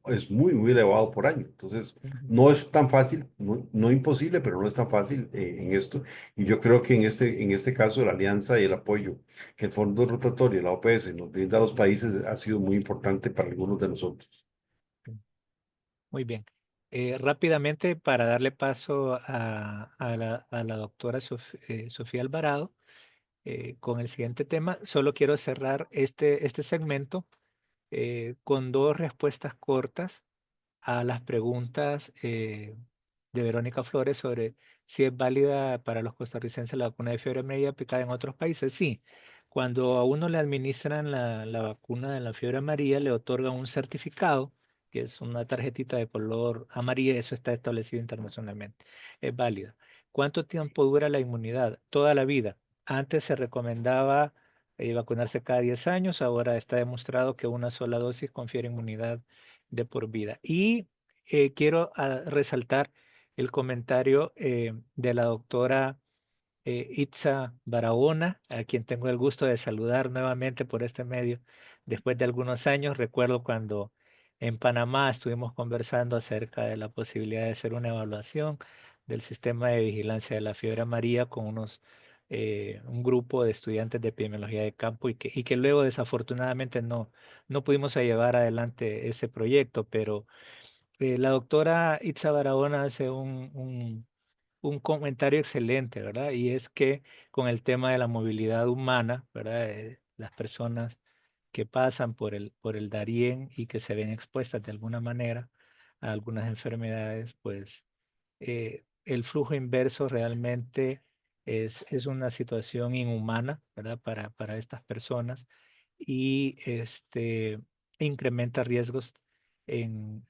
es muy, muy elevado por año. Entonces, Ujú. no es tan fácil, no imposible, pero no es tan fácil en esto. Y yo creo que en este caso la alianza y el apoyo que el Fondo Rotatorio y la OPS nos brinda a los países ha sido muy importante para algunos de nosotros. Muy bien. Rápidamente, para darle paso a la doctora Sofía Alvarado, con el siguiente tema, solo quiero cerrar este segmento con dos respuestas cortas a las preguntas de Verónica Flores sobre si es válida para los costarricenses la vacuna de fiebre amarilla aplicada en otros países. Sí, cuando a uno le administran la vacuna de la fiebre amarilla, le otorgan un certificado, que es una tarjetita de color amarilla, eso está establecido internacionalmente. Es válida. ¿Cuánto tiempo dura la inmunidad? Toda la vida. Antes se recomendaba vacunarse cada 10 años, ahora está demostrado que una sola dosis confiere inmunidad de por vida. Y quiero resaltar el comentario de la doctora Itza Barahona, a quien tengo el gusto de saludar nuevamente por este medio después de algunos años. Recuerdo cuando en Panamá estuvimos conversando acerca de la posibilidad de hacer una evaluación del sistema de vigilancia de la fiebre amarilla con un grupo de estudiantes de epidemiología de campo y que luego desafortunadamente no pudimos llevar adelante ese proyecto, pero la doctora Itza Barahona hace un comentario excelente, ¿verdad? Y es que con el tema de la movilidad humana, ¿verdad? Las personas que pasan por el Darién y que se ven expuestas de alguna manera a algunas enfermedades, pues el flujo inverso realmente es una situación inhumana, ¿verdad? Para estas personas y incrementa riesgos en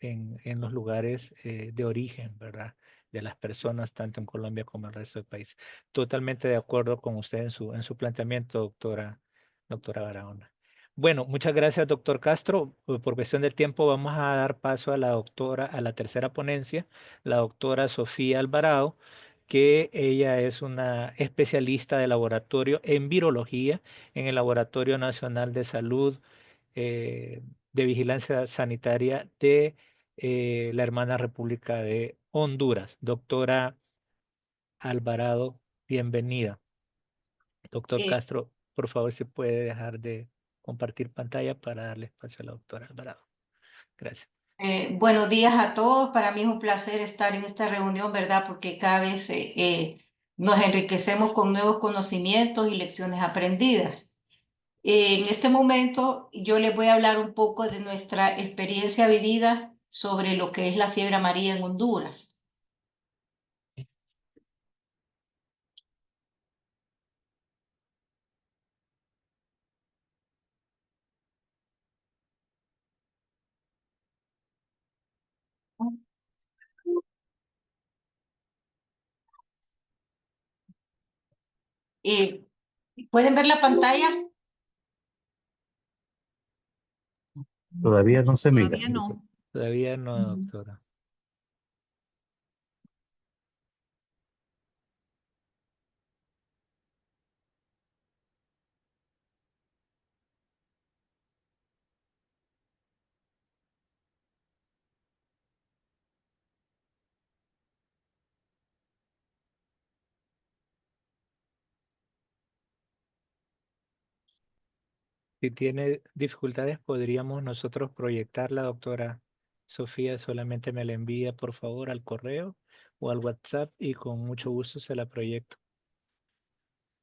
los lugares de origen, ¿verdad? De las personas, tanto en Colombia como en el resto del país. Totalmente de acuerdo con usted en su planteamiento, doctora Barahona. Bueno, muchas gracias, doctor Castro. Por cuestión del tiempo, vamos a dar paso a la doctora, a la tercera ponencia, la doctora Sofía Alvarado, que ella es una especialista de laboratorio en virología en el Laboratorio Nacional de Salud de Vigilancia Sanitaria de la hermana República de Honduras. Doctora Alvarado, bienvenida. Doctor Eh, Castro, por favor, si puede dejar de compartir pantalla para darle espacio a la doctora Alvarado. Gracias. Buenos días a todos. Para mí es un placer estar en esta reunión, ¿verdad? Porque cada vez nos enriquecemos con nuevos conocimientos y lecciones aprendidas. En este momento yo les voy a hablar un poco de nuestra experiencia vivida sobre lo que es la fiebre amarilla en Honduras. Eh, ¿Pueden ver la pantalla? Todavía no se mira. Todavía no. Todavía no, Ujú. doctora. Si tiene dificultades, podríamos nosotros proyectarla, doctora Sofía. Solamente me la envía, por favor, al correo o al WhatsApp y con mucho gusto se la proyecto.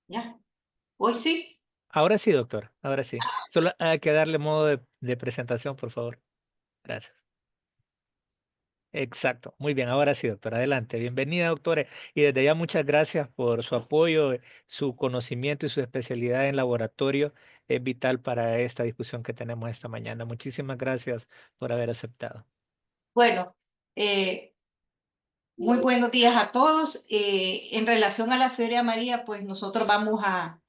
Ya. Hoy sí. Ahora sí, doctor. Ahora sí. Solo hay que darle modo de presentación, por favor. Gracias. Exacto. Muy bien. Ahora sí, doctor. Adelante. Bienvenida, doctora. Y desde ya muchas gracias por su apoyo, su conocimiento y su especialidad en laboratorio. Es vital para esta discusión que tenemos esta mañana. Muchísimas gracias por haber aceptado. Bueno, muy buenos días a todos. En relación a la fiebre amarilla, pues nosotros vamos a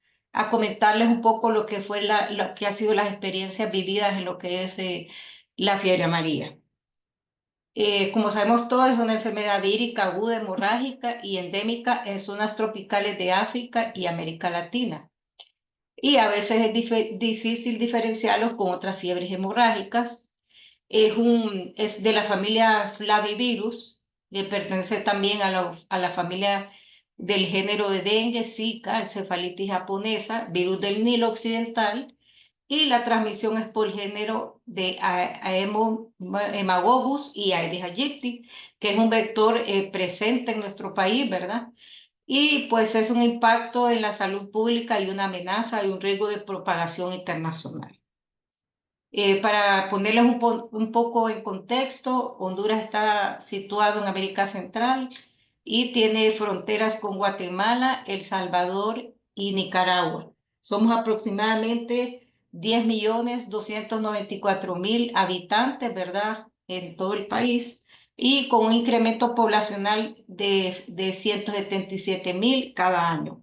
comentarles un poco lo que fue lo que ha sido las experiencias vividas en lo que es la fiebre amarilla. Como sabemos todos, es una enfermedad vírica aguda, hemorrágica y endémica en zonas tropicales de África y América Latina. Y a veces es difícil diferenciarlos con otras fiebres hemorrágicas. Es de la familia Flavivirus, que pertenece también a la familia del género de dengue, Zika, encefalitis japonesa, virus del Nilo occidental, y la transmisión es por género de Hemagobus y Aedes aegypti, que es un vector presente en nuestro país, ¿verdad? Y pues es un impacto en la salud pública y una amenaza y un riesgo de propagación internacional. Para ponerles un poco en contexto, Honduras está situado en América Central y tiene fronteras con Guatemala, El Salvador y Nicaragua. Somos aproximadamente 10.294.000 habitantes, ¿verdad? En todo el país y con un incremento poblacional de 177.000 cada año.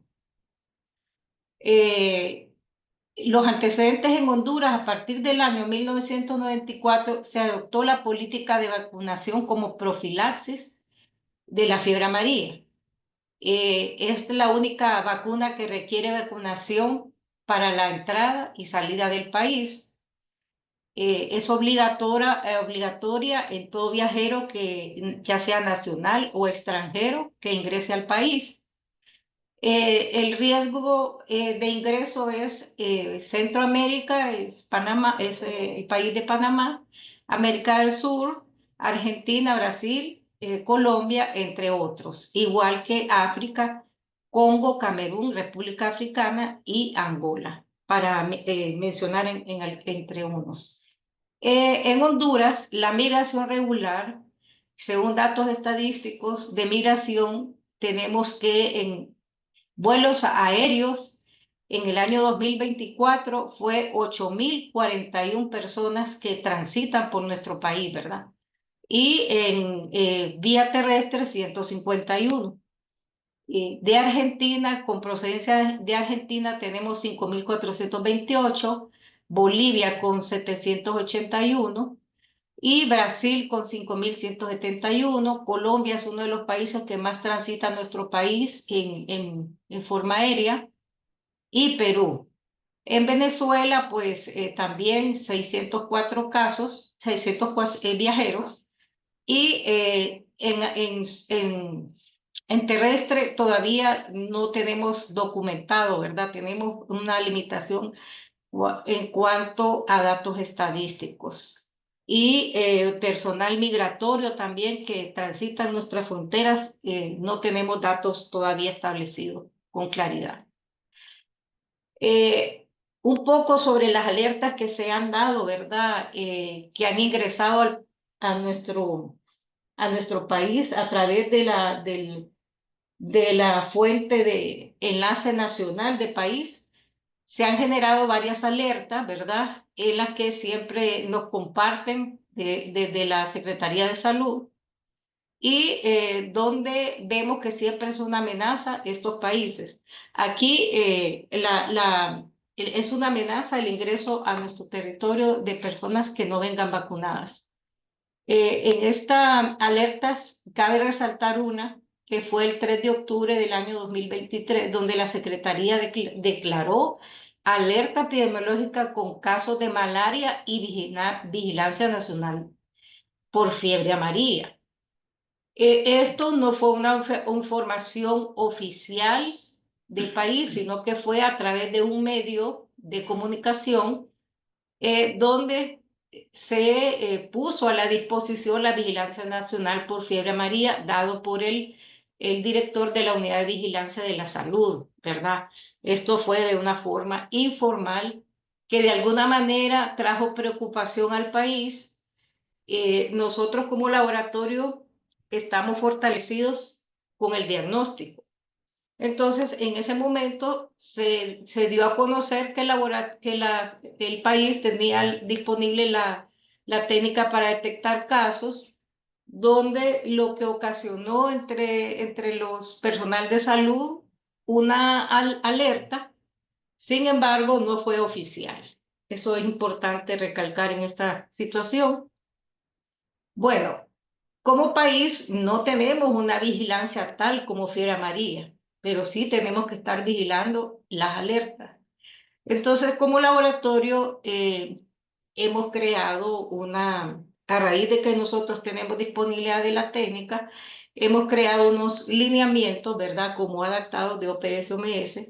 Los antecedentes en Honduras, a partir del año 1994, se adoptó la política de vacunación como profilaxis de la fiebre amarilla. Es la única vacuna que requiere vacunación para la entrada y salida del país. Es obligatoria en todo viajero que ya sea nacional o extranjero que ingrese al país. El riesgo de ingreso es Centroamérica, es Panamá, es el país de Panamá, América del Sur, Argentina, Brasil, Colombia, entre otros, igual que África, Congo, Camerún, República Africana y Angola, para mencionar entre unos. En Honduras, la migración regular, según datos estadísticos de migración, tenemos que en vuelos aéreos en el año 2024 fue 8.041 personas que transitan por nuestro país, ¿verdad? Y en vía terrestre 151. De Argentina, con procedencia de Argentina, tenemos 5.428, Bolivia con 781 y Brasil con 5.171. Colombia es uno de los países que más transita nuestro país en forma aérea, y Perú. En Venezuela, pues también 604 casos, 604 viajeros, y en terrestre todavía no tenemos documentado, ¿verdad? Tenemos una limitación en cuanto a datos estadísticos. Y personal migratorio también que transita en nuestras fronteras, no tenemos datos todavía establecidos con claridad. Un poco sobre las alertas que se han dado, ¿verdad? Que han ingresado a nuestro país a través de la fuente de enlace nacional de país. Se han generado varias alertas, ¿verdad? En las que siempre nos comparten desde la Secretaría de Salud, y donde vemos que siempre es una amenaza estos países. Aquí es una amenaza el ingreso a nuestro territorio de personas que no vengan vacunadas. En estas alertas cabe resaltar una que fue el 3 de octubre del año 2023, donde la Secretaría declaró alerta epidemiológica con casos de malaria y vigilancia nacional por fiebre amarilla. Esto no fue una información oficial del país, sino que fue a través de un medio de comunicación donde se puso a la disposición la vigilancia nacional por fiebre amarilla, dado por el director de la Unidad de Vigilancia de la Salud, ¿verdad? Esto fue de una forma informal que de alguna manera trajo preocupación al país. Nosotros como laboratorio estamos fortalecidos con el diagnóstico. Entonces, en ese momento se dio a conocer que el país tenía disponible la técnica para detectar casos, donde lo que ocasionó entre los personal de salud una alerta. Sin embargo, no fue oficial. Eso es importante recalcar en esta situación. Bueno, como país no tenemos una vigilancia tal como fiebre amarilla, pero sí tenemos que estar vigilando las alertas. Entonces, como laboratorio, hemos creado a raíz de que nosotros tenemos disponibilidad de la técnica, hemos creado unos lineamientos, ¿verdad? Como adaptados de OPS-OMS,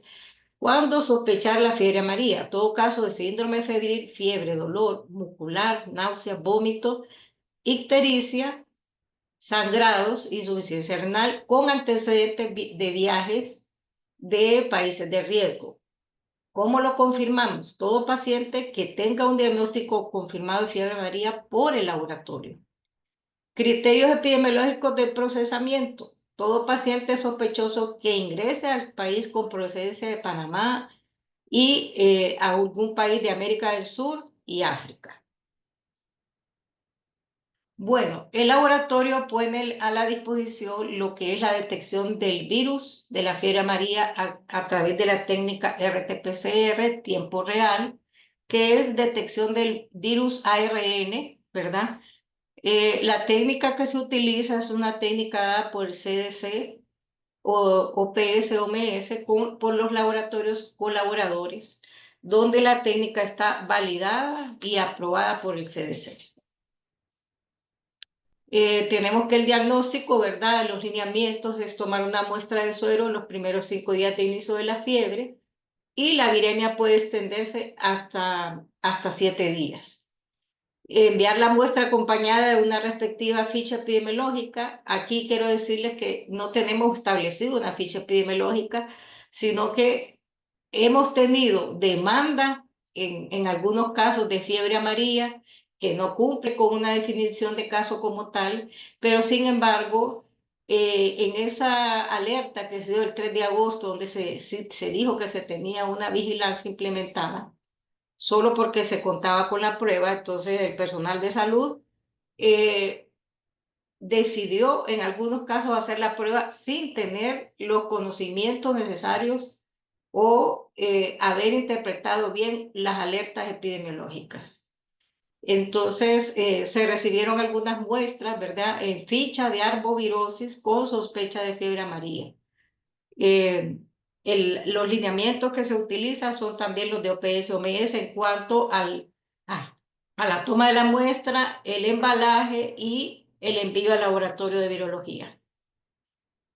cuando sospechar la fiebre amarilla, todo caso de síndrome febril, fiebre, dolor muscular, náuseas, vómitos, ictericia, sangrados, insuficiencia renal con antecedentes de viajes de países de riesgo. ¿Cómo lo confirmamos? Todo paciente que tenga un diagnóstico confirmado de fiebre amarilla por el laboratorio. Criterios epidemiológicos de procesamiento. Todo paciente sospechoso que ingrese al país con procedencia de Panamá y a algún país de América del Sur y África. Bueno, el laboratorio pone a la disposición lo que es la detección del virus de la fiebre amarilla a través de la técnica RT-PCR, tiempo real, que es detección del virus ARN, ¿verdad? La técnica que se utiliza es una técnica dada por el CDC o PSOMS por los laboratorios colaboradores, donde la técnica está validada y aprobada por el CDC. Tenemos que el diagnóstico, ¿verdad? Los lineamientos es tomar una muestra de suero en los primeros 5 días de inicio de la fiebre, y la viremia puede extenderse hasta 7 días. Enviar la muestra acompañada de una respectiva ficha epidemiológica. Aquí quiero decirles que no tenemos establecido una ficha epidemiológica, sino que hemos tenido demanda en algunos casos de fiebre amarilla que no cumple con una definición de caso como tal, pero sin embargo, en esa alerta que se dio el 3 de agosto, donde se dijo que se tenía una vigilancia implementada, solo porque se contaba con la prueba, entonces el personal de salud decidió en algunos casos hacer la prueba sin tener los conocimientos necesarios o haber interpretado bien las alertas epidemiológicas. Entonces, se recibieron algunas muestras, ¿verdad?, en ficha de arbovirosis con sospecha de fiebre amarilla. Los lineamientos que se utilizan son también los de OPS-OMS en cuanto a la toma de la muestra, el embalaje y el envío al laboratorio de virología.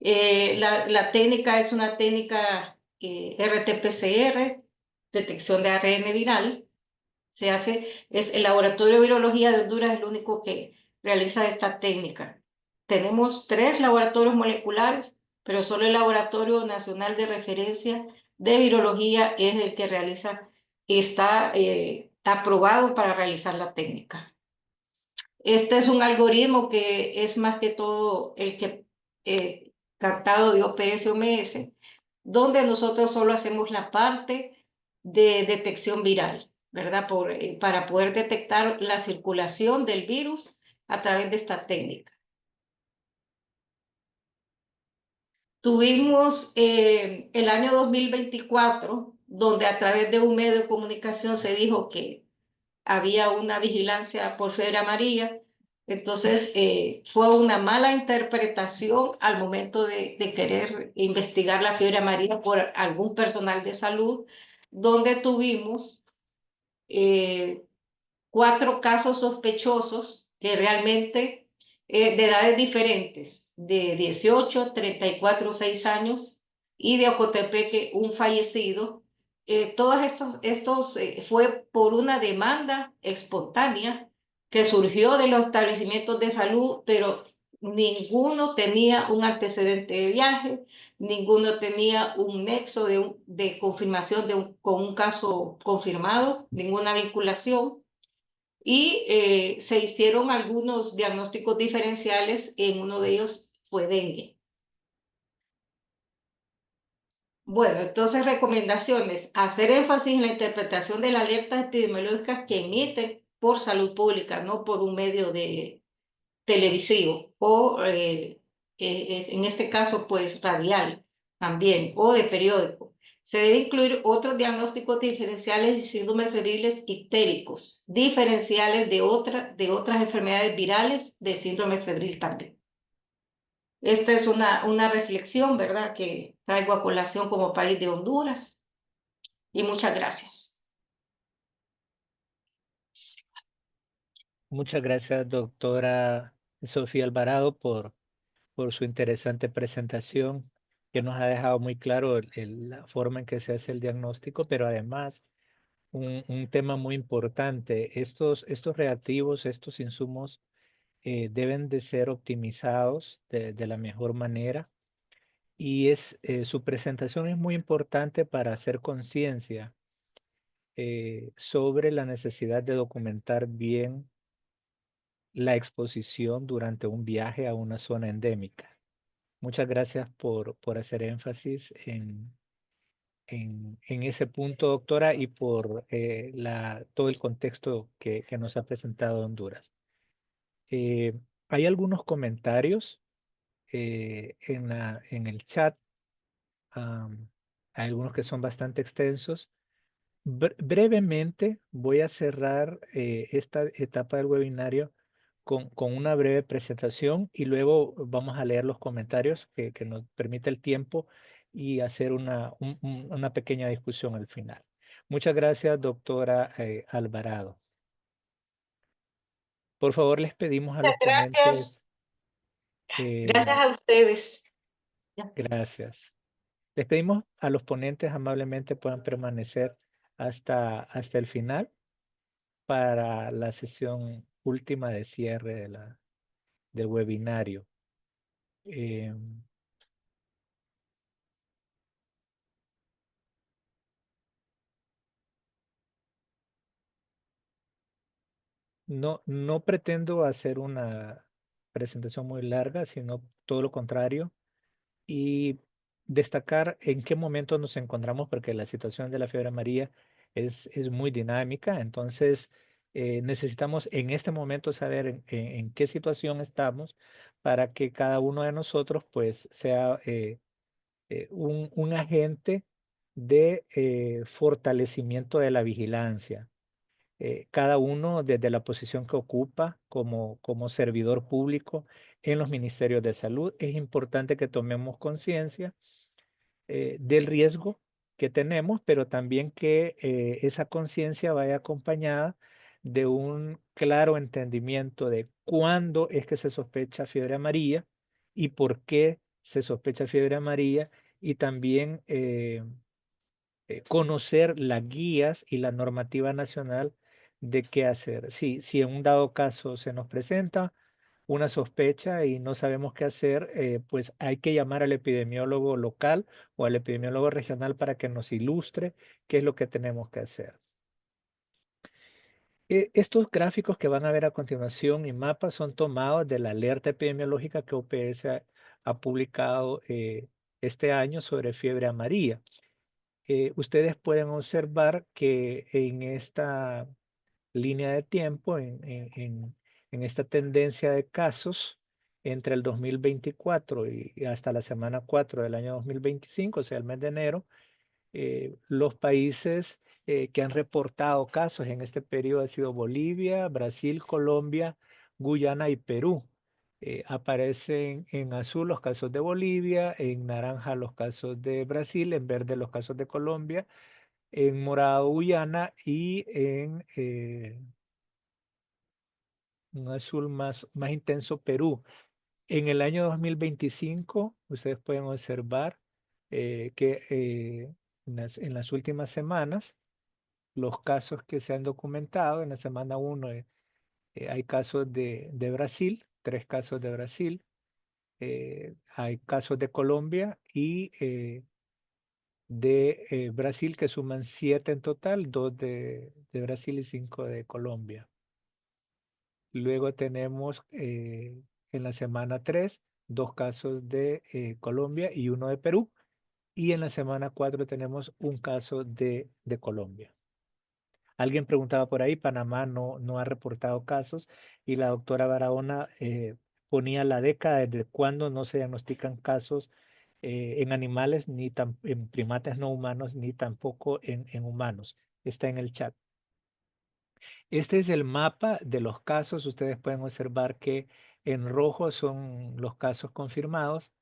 La técnica es una técnica RT-PCR, detección de ARN viral. El Laboratorio de Virología de Honduras es el único que realiza esta técnica. Tenemos 3 laboratorios moleculares, pero solo el Laboratorio Nacional de Referencia de Virología es el que está aprobado para realizar la técnica. Este es un algoritmo que es más que todo el que captado de OPS-OMS, donde nosotros solo hacemos la parte de detección viral, ¿verdad? Para poder detectar la circulación del virus a través de esta técnica. Tuvimos el año 2024, donde a través de un medio de comunicación se dijo que había una vigilancia por fiebre amarilla. Entonces, fue una mala interpretación al momento de querer investigar la fiebre amarilla por algún personal de salud, donde tuvimos 4 casos sospechosos que realmente de edades diferentes, de 18, 34, 6 años, y de Ocotepeque un fallecido. Todos estos fue por una demanda espontánea que surgió de los establecimientos de salud, pero ninguno tenía un antecedente de viaje, ninguno tenía un nexo de confirmación con un caso confirmado, ninguna vinculación. Y se hicieron algunos diagnósticos diferenciales, en uno de ellos fue dengue. Bueno, entonces recomendaciones: hacer énfasis en la interpretación de las alertas epidemiológicas que emiten por salud pública, no por un medio de televisivo o en este caso pues radial también, o de periódico. Se debe incluir otros diagnósticos diferenciales y síndromes febriles ictéricos, diferenciales de otras enfermedades virales de síndrome febril también. Esta es una reflexión, ¿verdad?, que traigo a colación como país de Honduras. Y muchas gracias. Muchas gracias, doctora Sofía Alvarado, por su interesante presentación, que nos ha dejado muy claro la forma en que se hace el diagnóstico, pero además un tema muy importante: estos reactivos, estos insumos deben de ser optimizados de la mejor manera, y su presentación es muy importante para hacer conciencia sobre la necesidad de documentar bien la exposición durante un viaje a una zona endémica. Muchas gracias por hacer énfasis en ese punto, doctora, y por todo el contexto que nos ha presentado Honduras. Hay algunos comentarios en el chat. Hay algunos que son bastante extensos. Brevemente voy a cerrar esta etapa del webinario con una breve presentación, y luego vamos a leer los comentarios que nos permite el tiempo y hacer una pequeña discusión al final. Muchas gracias, doctora Alvarado. Por favor, les pedimos a los ponentes. Gracias a ustedes. Gracias. Les pedimos a los ponentes amablemente puedan permanecer hasta el final para la sesión última de cierre del webinario. No pretendo hacer una presentación muy larga, sino todo lo contrario, y destacar en qué momento nos encontramos, porque la situación de la fiebre amarilla es muy dinámica. Entonces necesitamos en este momento saber en qué situación estamos, para que cada uno de nosotros pues sea un agente de fortalecimiento de la vigilancia. Cada uno desde la posición que ocupa como servidor público en los ministerios de salud, es importante que tomemos conciencia del riesgo que tenemos, pero también que esa conciencia vaya acompañada de un claro entendimiento de cuándo es que se sospecha fiebre amarilla y por qué se sospecha fiebre amarilla, y también conocer las guías y la normativa nacional de qué hacer. Si en un dado caso se nos presenta una sospecha y no sabemos qué hacer, pues hay que llamar al epidemiólogo local o al epidemiólogo regional para que nos ilustre qué es lo que tenemos que hacer. Estos gráficos que van a ver a continuación y mapas son tomados de la alerta epidemiológica que OPS ha publicado este año sobre fiebre amarilla. Ustedes pueden observar que en esta línea de tiempo, en esta tendencia de casos entre el 2024 y hasta la semana 4 del año 2025, o sea, el mes de enero, los países que han reportado casos en este periodo han sido Bolivia, Brasil, Colombia, Guyana y Perú. Aparecen en azul los casos de Bolivia, en naranja los casos de Brasil, en verde los casos de Colombia, en morado Guyana y en un azul más intenso Perú. En el año 2025, ustedes pueden observar que en las últimas semanas, los casos que se han documentado, en la semana 1 hay casos de Brasil, 3 casos de Brasil, hay casos de Colombia y de Brasil que suman 7 en total, 2 de Brasil y 5 de Colombia. Luego tenemos en la semana 3, 2 casos de Colombia y 1 de Perú. Y en la semana 4 tenemos un caso de Colombia. Alguien preguntaba por ahí, Panamá no ha reportado casos, y la doctora Barahona ponía la década desde cuando no se diagnostican casos en animales, ni en primates no humanos, ni tampoco en humanos. Está en el chat. Este es el mapa de los casos. Ustedes pueden observar que en rojo son los casos confirmados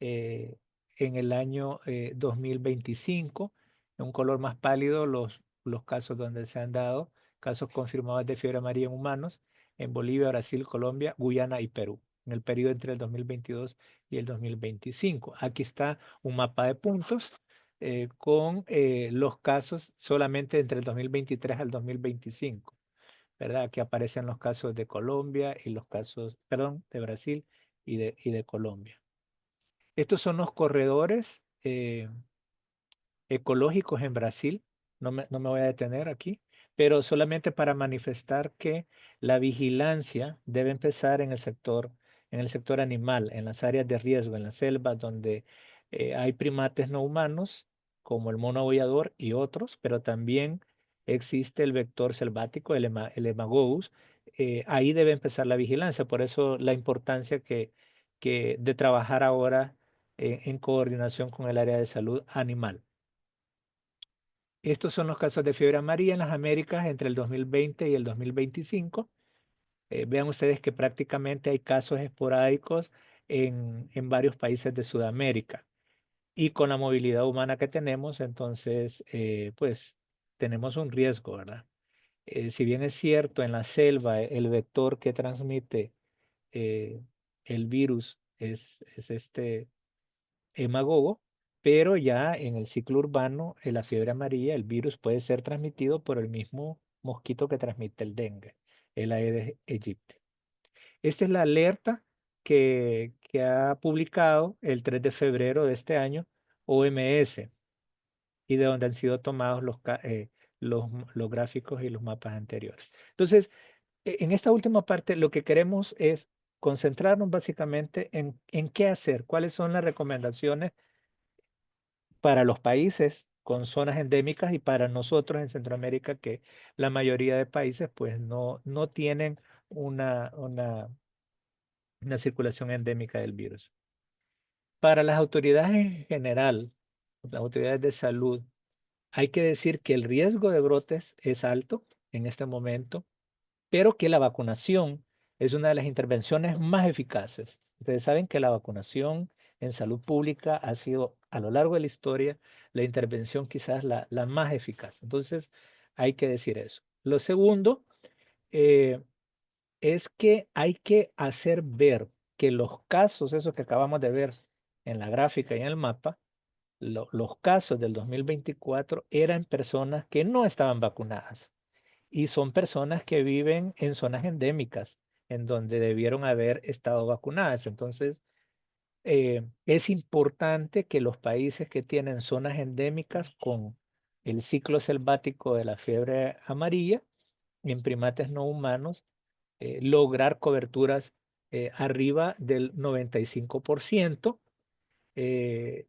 en el año 2025. En un color más pálido los casos donde se han dado casos confirmados de fiebre amarilla en humanos en Bolivia, Brasil, Colombia, Guyana y Perú, en el periodo entre el 2022 y el 2025. Aquí está un mapa de puntos con los casos solamente entre el 2023 al 2025. ¿Verdad? Aquí aparecen los casos de Colombia y los casos, perdón, de Brasil y de Colombia. Estos son los corredores ecológicos en Brasil. No me voy a detener aquí, pero solamente para manifestar que la vigilancia debe empezar en el sector animal, en las áreas de riesgo, en las selvas donde hay primates no humanos, como el mono aullador y otros, pero también existe el vector selvático, el Emagogus. Ahí debe empezar la vigilancia, por eso la importancia de trabajar ahora en coordinación con el área de salud animal. Estos son los casos de fiebre amarilla en las Américas entre el 2020 y el 2025. Vean ustedes que prácticamente hay casos esporádicos en varios países de Sudamérica. Y con la movilidad humana que tenemos, entonces, pues tenemos un riesgo, ¿verdad? Si bien es cierto, en la selva el vector que transmite el virus es este hemagogo, pero ya en el ciclo urbano, en la fiebre amarilla, el virus puede ser transmitido por el mismo mosquito que transmite el dengue, el Aedes aegypti. Esta es la alerta que ha publicado el 3 de febrero de este año OMS y de donde han sido tomados los gráficos y los mapas anteriores. Entonces, en esta última parte lo que queremos es concentrarnos básicamente en qué hacer, cuáles son las recomendaciones para los países con zonas endémicas y para nosotros en Centroamérica, que la mayoría de países pues no tienen una circulación endémica del virus. Para las autoridades en general, las autoridades de salud Hay que decir que el riesgo de brotes es alto en este momento, pero que la vacunación es una de las intervenciones más eficaces. Ustedes saben que la vacunación en salud pública ha sido a lo largo de la historia la intervención quizás la más eficaz. Entonces, hay que decir eso. Lo segundo eh, es que hay que hacer ver que los casos, esos que acabamos de ver en la gráfica y en el mapa, los casos del 2024 eran personas que no estaban vacunadas y son personas que viven en zonas endémicas en donde debieron haber estado vacunadas. Entonces, es importante que los países que tienen zonas endémicas con el ciclo selvático de la fiebre amarilla en primates no humanos, lograr coberturas arriba del 95%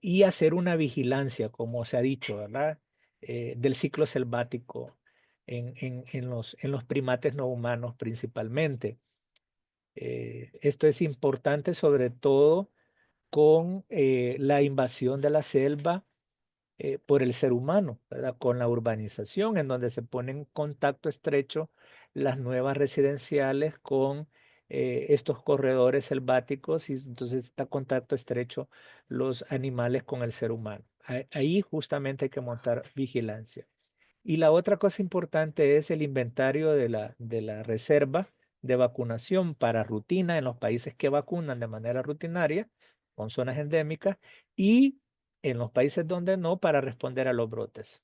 y hacer una vigilancia, como se ha dicho, ¿verdad? Del ciclo selvático en los primates no humanos principalmente. Esto es importante sobre todo con la invasión de la selva por el ser humano, ¿verdad? Con la urbanización, en donde se pone en contacto estrecho las nuevas residenciales con estos corredores selváticos y entonces está contacto estrecho los animales con el ser humano. Ahí justamente hay que montar vigilancia. Y la otra cosa importante es el inventario de la reserva de vacunación para rutina en los países que vacunan de manera rutinaria con zonas endémicas y en los países donde no para responder a los brotes.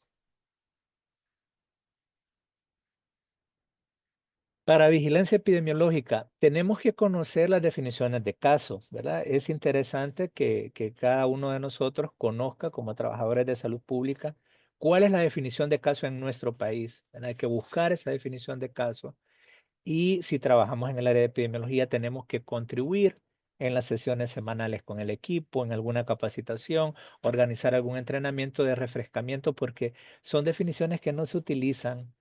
Para vigilancia epidemiológica, tenemos que conocer las definiciones de caso, ¿verdad? Es interesante que cada uno de nosotros conozca como trabajadores de salud pública cuál es la definición de caso en nuestro país, ¿verdad? Hay que buscar esa definición de caso y si trabajamos en el área de epidemiología tenemos que contribuir en las sesiones semanales con el equipo, en alguna capacitación, organizar algún entrenamiento de refrescamiento porque son definiciones que no se utilizan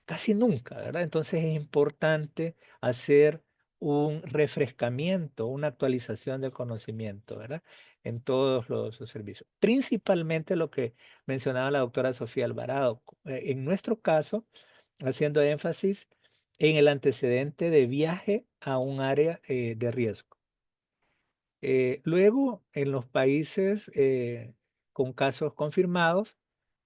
casi nunca, ¿verdad? Entonces es importante hacer un refrescamiento, una actualización del conocimiento, ¿verdad? En todos los servicios. Principalmente lo que mencionaba la doctora Sofía Alvarado. En nuestro caso, haciendo énfasis en el antecedente de viaje a un área de riesgo. Luego, en los países con casos confirmados,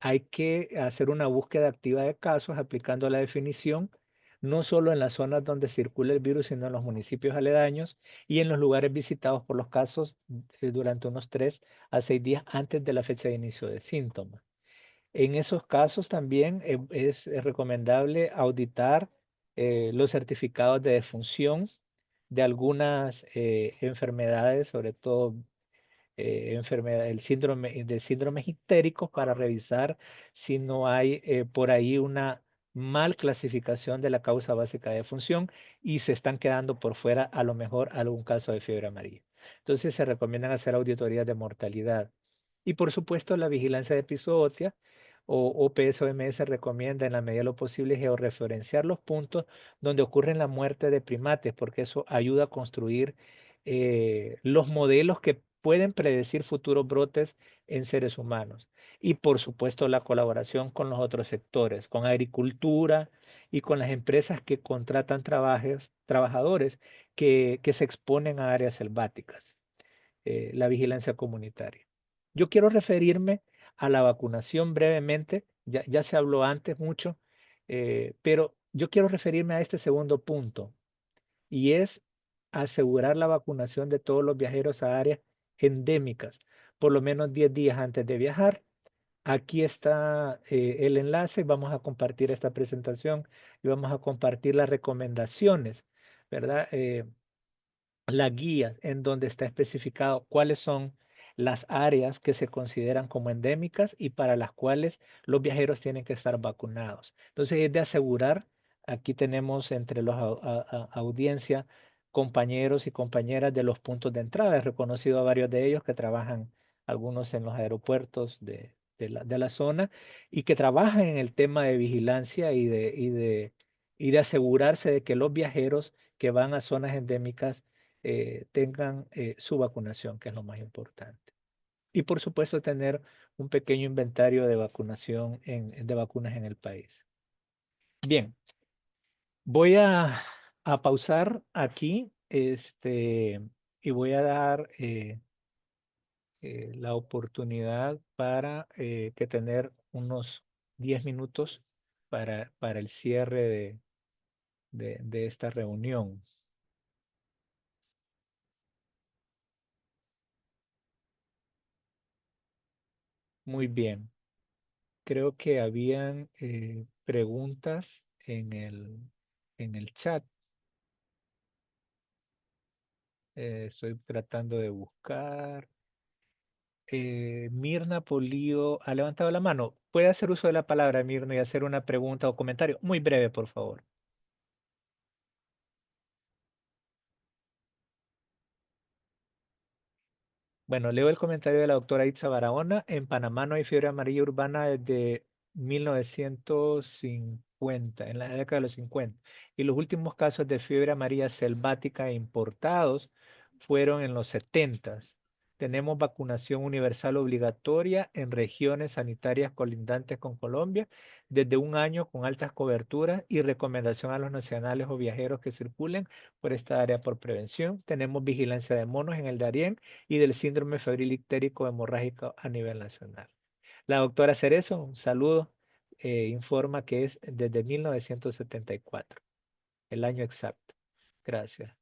hay que hacer una búsqueda activa de casos aplicando la definición, no solo en las zonas donde circula el virus, sino en los municipios aledaños y en los lugares visitados por los casos durante unos 3 a 6 días antes de la fecha de inicio de síntomas. En esos casos también es recomendable auditar los certificados de defunción de algunas enfermedades, sobre todo el síndrome de síndromes ictéricos para revisar si no hay por ahí una mal clasificación de la causa básica de defunción y se están quedando por fuera a lo mejor algún caso de fiebre amarilla. Entonces se recomiendan hacer auditorías de mortalidad. Y por supuesto la vigilancia de epizootia o OPS-OMS recomienda en la medida de lo posible georreferenciar los puntos donde ocurren la muerte de primates porque eso ayuda a construir los modelos que pueden predecir futuros brotes en seres humanos. Y por supuesto la colaboración con los otros sectores, con agricultura y con las empresas que contratan trabajadores que se exponen a áreas selváticas, la vigilancia comunitaria. Yo quiero referirme a la vacunación brevemente, ya se habló antes mucho, pero yo quiero referirme a este segundo punto y es asegurar la vacunación de todos los viajeros a áreas endémicas, por lo menos 10 días antes de viajar. Aquí está el enlace, vamos a compartir esta presentación y vamos a compartir las recomendaciones, ¿verdad? La guía en donde está especificado cuáles son las áreas que se consideran como endémicas y para las cuales los viajeros tienen que estar vacunados. Entonces es de asegurar, aquí tenemos entre los audiencia compañeros y compañeras de los puntos de entrada. He reconocido a varios de ellos que trabajan, algunos en los aeropuertos de la zona y que trabajan en el tema de vigilancia y de asegurarse de que los viajeros que van a zonas endémicas tengan su vacunación, que es lo más importante. Y por supuesto tener un pequeño inventario de vacunación de vacunas en el país. Bien, voy a pausar aquí y voy a dar la oportunidad para que tener unos 10 minutos para el cierre de esta reunión. Muy bien. Creo que habían preguntas en el chat. Estoy tratando de buscar. Mirna Polío ha levantado la mano. ¿Puede hacer uso de la palabra, Mirna, y hacer una pregunta o comentario? Muy breve, por favor. Bueno, leo el comentario de la doctora Itza Barahona. En Panamá no hay fiebre amarilla urbana desde 1950, en la década de los 50. Y los últimos casos de fiebre amarilla selvática importados fueron en los 70. Tenemos vacunación universal obligatoria en regiones sanitarias colindantes con Colombia desde un año con altas coberturas y recomendación a los nacionales o viajeros que circulen por esta área por prevención. Tenemos vigilancia de monos en el Darién y del síndrome febril ictérico hemorrágico a nivel nacional. La doctora Cerezo, un saludo, informa que es desde 1974, el año exacto. Gracias.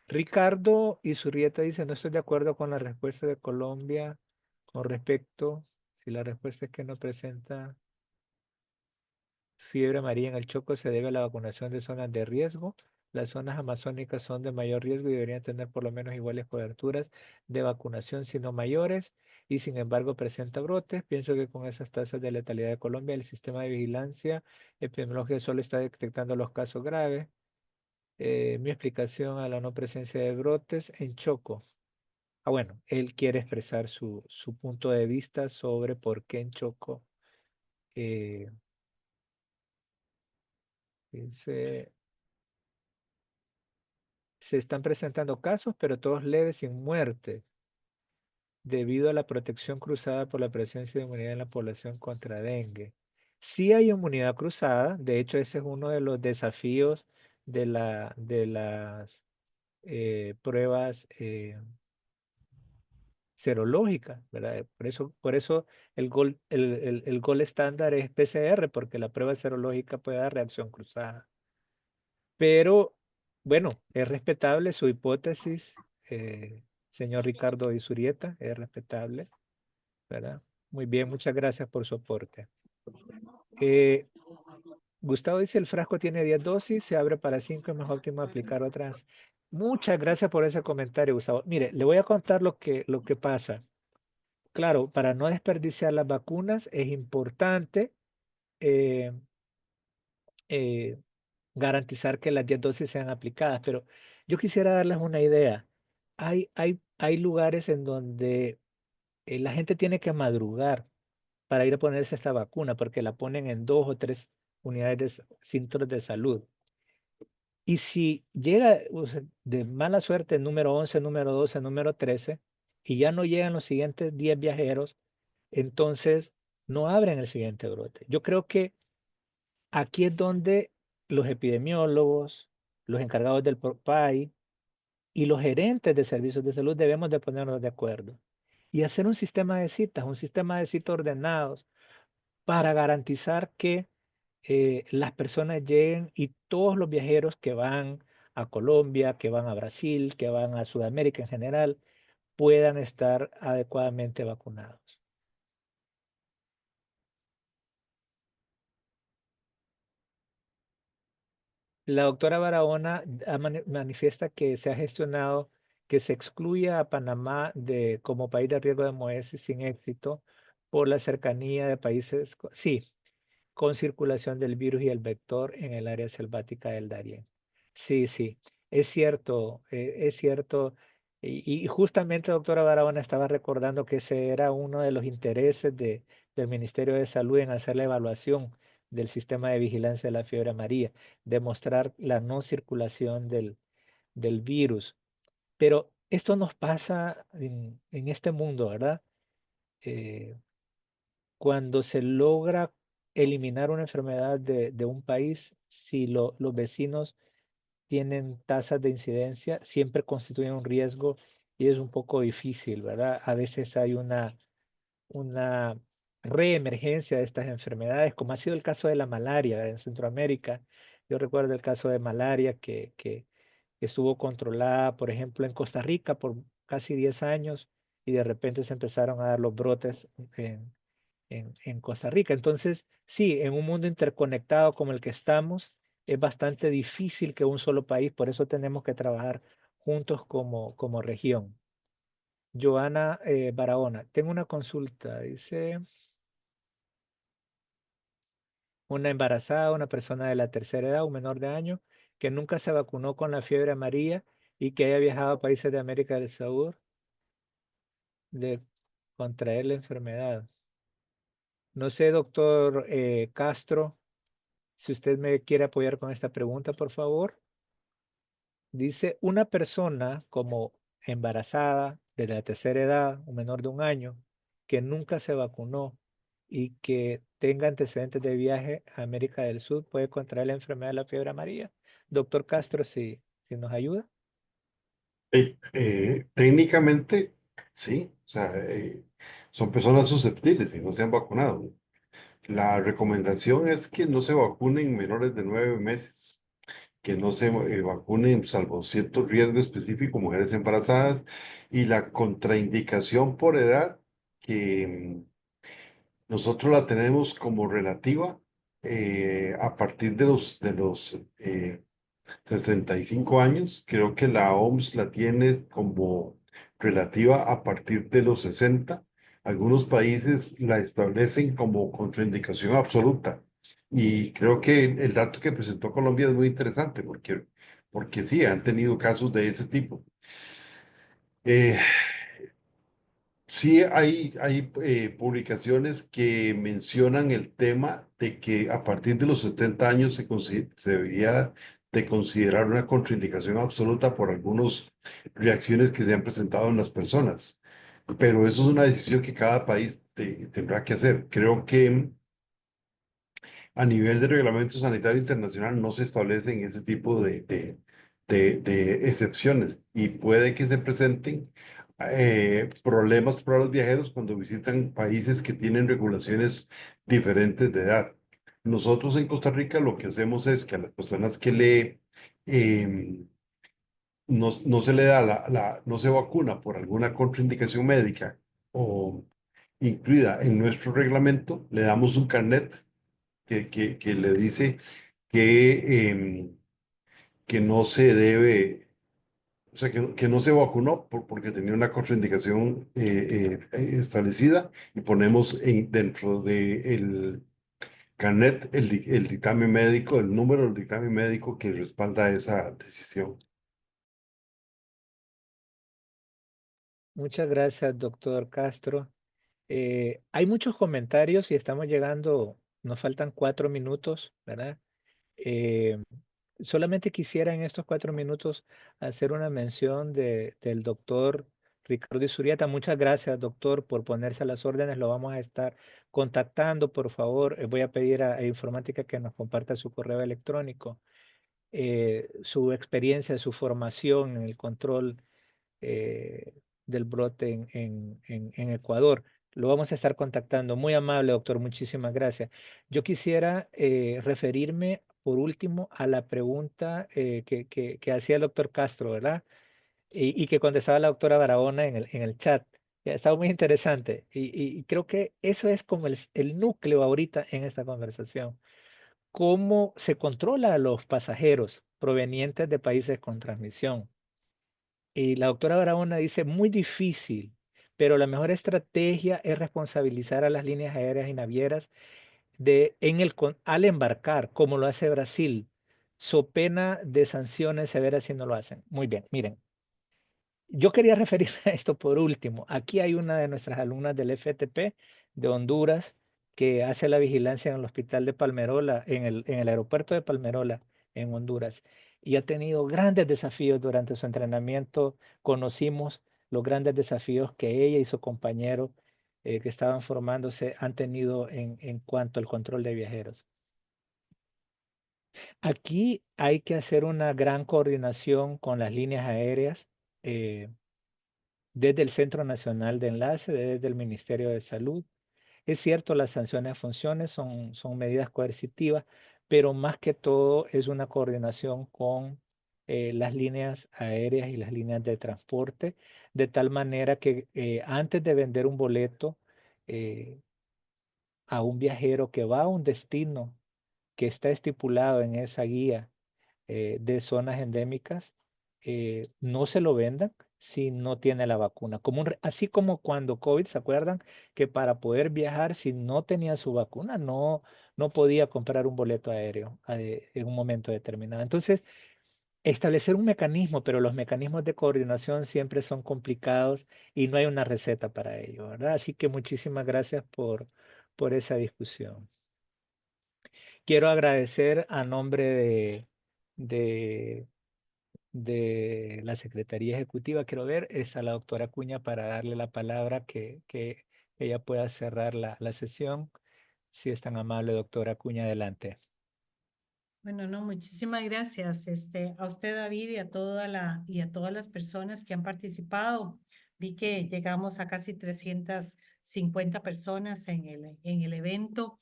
Ricardo Izurrieta dice, no estoy de acuerdo con la respuesta de Colombia con respecto, si la respuesta es que no presenta fiebre amarilla en el Choco, se debe a la vacunación de zonas de riesgo. Las zonas amazónicas son de mayor riesgo y deberían tener por lo menos iguales coberturas de vacunación, si no mayores, y sin embargo presenta brotes. Pienso que con esas tasas de letalidad de Colombia, el sistema de vigilancia epidemiológica solo está detectando los casos graves. Mi explicación a la no presencia de brotes en Choco. Bueno, él quiere expresar su punto de vista sobre por qué en Choco eh, se están presentando casos, pero todos leves sin muerte, debido a la protección cruzada por la presencia de inmunidad en la población contra dengue. Sí hay inmunidad cruzada, de hecho ese es uno de los desafíos de las pruebas serológicas, ¿verdad? Por eso el gol estándar es PCR, porque la prueba serológica puede dar reacción cruzada. Pero, bueno, es respetable su hipótesis, señor Ricardo Izurieta, es respetable, ¿verdad? Muy bien, muchas gracias por su aporte. Gustavo dice, el frasco tiene 10 dosis, se abre para 5, es más óptimo aplicar otras. Muchas gracias por ese comentario, Gustavo. Mire, le voy a contar lo que pasa. Claro, para no desperdiciar las vacunas es importante eh, eh, garantizar que las 10 dosis sean aplicadas, pero yo quisiera darles una idea. Hay lugares en donde la gente tiene que madrugar para ir a ponerse esta vacuna, porque la ponen en 2 o 3 unidades de centros de salud. Y si llega de mala suerte el número 11, número 12, número 13, y ya no llegan los siguientes 10 viajeros, entonces no abren el siguiente brote. Yo creo que aquí es donde los epidemiólogos, los encargados del PROPAI y los gerentes de servicios de salud debemos de ponernos de acuerdo y hacer un sistema de citas, ordenados para garantizar que las personas lleguen y todos los viajeros que van a Colombia, que van a Brasil, que van a Sudamérica en general, puedan estar adecuadamente vacunados. La doctora Barahona manifiesta que se ha gestionado que se excluya a Panamá como país de riesgo de moverse sin éxito por la cercanía de países, sí, con circulación del virus y el vector en el área selvática del Darién. Sí, sí, es cierto, es cierto. Y justamente, doctora Barahona, estaba recordando que ese era uno de los intereses del Ministerio de Salud en hacer la evaluación del sistema de vigilancia de la fiebre amarilla, demostrar la no circulación del virus. Pero esto nos pasa en este mundo, ¿verdad? cuando se logra eliminar una enfermedad de un país, si los vecinos tienen tasas de incidencia, siempre constituyen un riesgo y es un poco difícil, ¿verdad? A veces hay una reemergencia de estas enfermedades, como ha sido el caso de la malaria en Centroamérica. Yo recuerdo el caso de malaria que estuvo controlada, por ejemplo, en Costa Rica por casi 10 años y de repente se empezaron a dar los brotes en Costa Rica. Entonces, sí, en un mundo interconectado como el que estamos, es bastante difícil que un solo país, por eso tenemos que trabajar juntos como región. Joana Barahona, tengo una consulta, dice, una embarazada, una persona de la tercera edad, un menor de año, que nunca se vacunó con la fiebre amarilla y que haya viajado a países de América del Sur de contraer la enfermedad. No sé, doctor Castro, si usted me quiere apoyar con esta pregunta, por favor. Dice, una persona como embarazada de la tercera edad, un menor de un año, que nunca se vacunó y que tenga antecedentes de viaje a América del Sur, puede contraer la enfermedad de la fiebre amarilla. Doctor Castro, si nos ayuda. Técnicamente, sí, o sea, son personas susceptibles y no se han vacunado. La recomendación es que no se vacunen menores de 9 meses, que no se vacunen salvo cierto riesgo específico, mujeres embarazadas, y la contraindicación por edad, que nosotros la tenemos como relativa a partir de los 65 años. Creo que la OMS la tiene como relativa a partir de los 60. Algunos países la establecen como contraindicación absoluta. Y creo que el dato que presentó Colombia es muy interesante porque sí, han tenido casos de ese tipo. Eh, Sí, hay publicaciones que mencionan el tema de que a partir de los 70 años se debería de considerar una contraindicación absoluta por algunas reacciones que se han presentado en las personas. Pero eso es una decisión que cada país tendrá que hacer. Creo que a nivel de reglamento sanitario internacional no se establecen ese tipo de excepciones y puede que se presenten problemas para los viajeros cuando visitan países que tienen regulaciones diferentes de edad. Nosotros en Costa Rica lo que hacemos es que a las personas que em, no se le da no se vacuna por alguna contraindicación médica o incluida en nuestro reglamento, le damos un carnet que le dice que no se debe, o sea, que no se vacunó porque tenía una contraindicación establecida y ponemos dentro del carnet el dictamen médico, el número del dictamen médico que respalda esa decisión. Muchas gracias, doctor Castro. Hay muchos comentarios y estamos llegando, nos faltan 4 minutos, ¿verdad? Eh, Solamente quisiera en estos 4 minutos hacer una mención del doctor Ricardo Isurieta. Muchas gracias, doctor, por ponerse a las órdenes. Lo vamos a estar contactando, por favor. Voy a pedir a Informática que nos comparta su correo electrónico, su experiencia, su formación en el control eh, del brote en Ecuador. Lo vamos a estar contactando. Muy amable, doctor. Muchísimas gracias. Yo quisiera referirme, por último, a la pregunta que hacía el doctor Castro, ¿verdad? Y que contestaba la doctora Barahona en el chat. Ya, estaba muy interesante. Y creo que eso es como el núcleo ahorita en esta conversación. ¿Cómo se controla a los pasajeros provenientes de países con transmisión? Y la doctora Barahona dice, muy difícil, pero la mejor estrategia es responsabilizar a las líneas aéreas y navieras al embarcar, como lo hace Brasil, so pena de sanciones severas si no lo hacen. Muy bien, miren, yo quería referirme a esto por último. Aquí hay una de nuestras alumnas del FTP de Honduras que hace la vigilancia en el hospital de Palmerola, en el aeropuerto de Palmerola, en Honduras. Y ha tenido grandes desafíos durante su entrenamiento. Conocimos los grandes desafíos que ella y su compañero que estaban formándose han tenido en cuanto al control de viajeros. Aquí hay que hacer una gran coordinación con las líneas aéreas, eh, desde el Centro Nacional de Enlace, desde el Ministerio de Salud. Es cierto, las sanciones funciones son medidas coercitivas, pero más que todo es una coordinación con las líneas aéreas y las líneas de transporte, de tal manera que antes de vender un boleto eh, a un viajero que va a un destino que está estipulado en esa guía de zonas endémicas, no se lo vendan si no tiene la vacuna. Así como cuando COVID, ¿se acuerdan? Que para poder viajar, si no tenía su vacuna, no podía comprar un boleto aéreo en un momento determinado. Entonces, establecer un mecanismo, pero los mecanismos de coordinación siempre son complicados y no hay una receta para ello, ¿verdad? Así que muchísimas gracias por esa discusión. Quiero agradecer a nombre de, de la Secretaría Ejecutiva, quiero ver, es a la doctora Acuña para darle la palabra que ella pueda cerrar la sesión. Si es tan amable, doctora Acuña, adelante. Bueno, no, muchísimas gracias a usted, David, y a todas las personas que han participado. Vi que llegamos a casi 350 personas en el evento.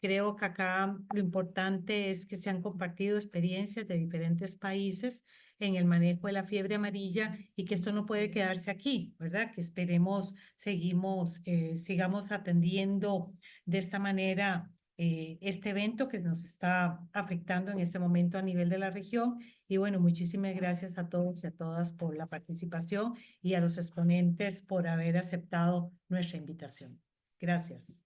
Creo que acá lo importante es que se han compartido experiencias de diferentes países en el manejo de la fiebre amarilla y que esto no puede quedarse aquí, ¿verdad? Que esperemos, sigamos atendiendo de esta manera este evento que nos está afectando en este momento a nivel de la región. Y bueno, muchísimas gracias a todos y a todas por la participación y a los exponentes por haber aceptado nuestra invitación. Gracias.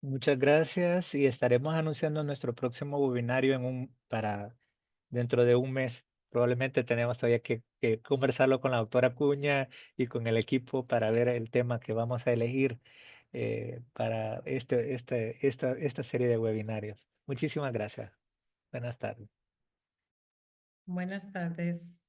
Muchas gracias y estaremos anunciando nuestro próximo webinario para dentro de un mes. Probablemente tenemos todavía que conversarlo con la doctora Acuña y con el equipo para ver el tema que vamos a elegir para esta serie de webinarios. Muchísimas gracias. Buenas tardes. Buenas tardes.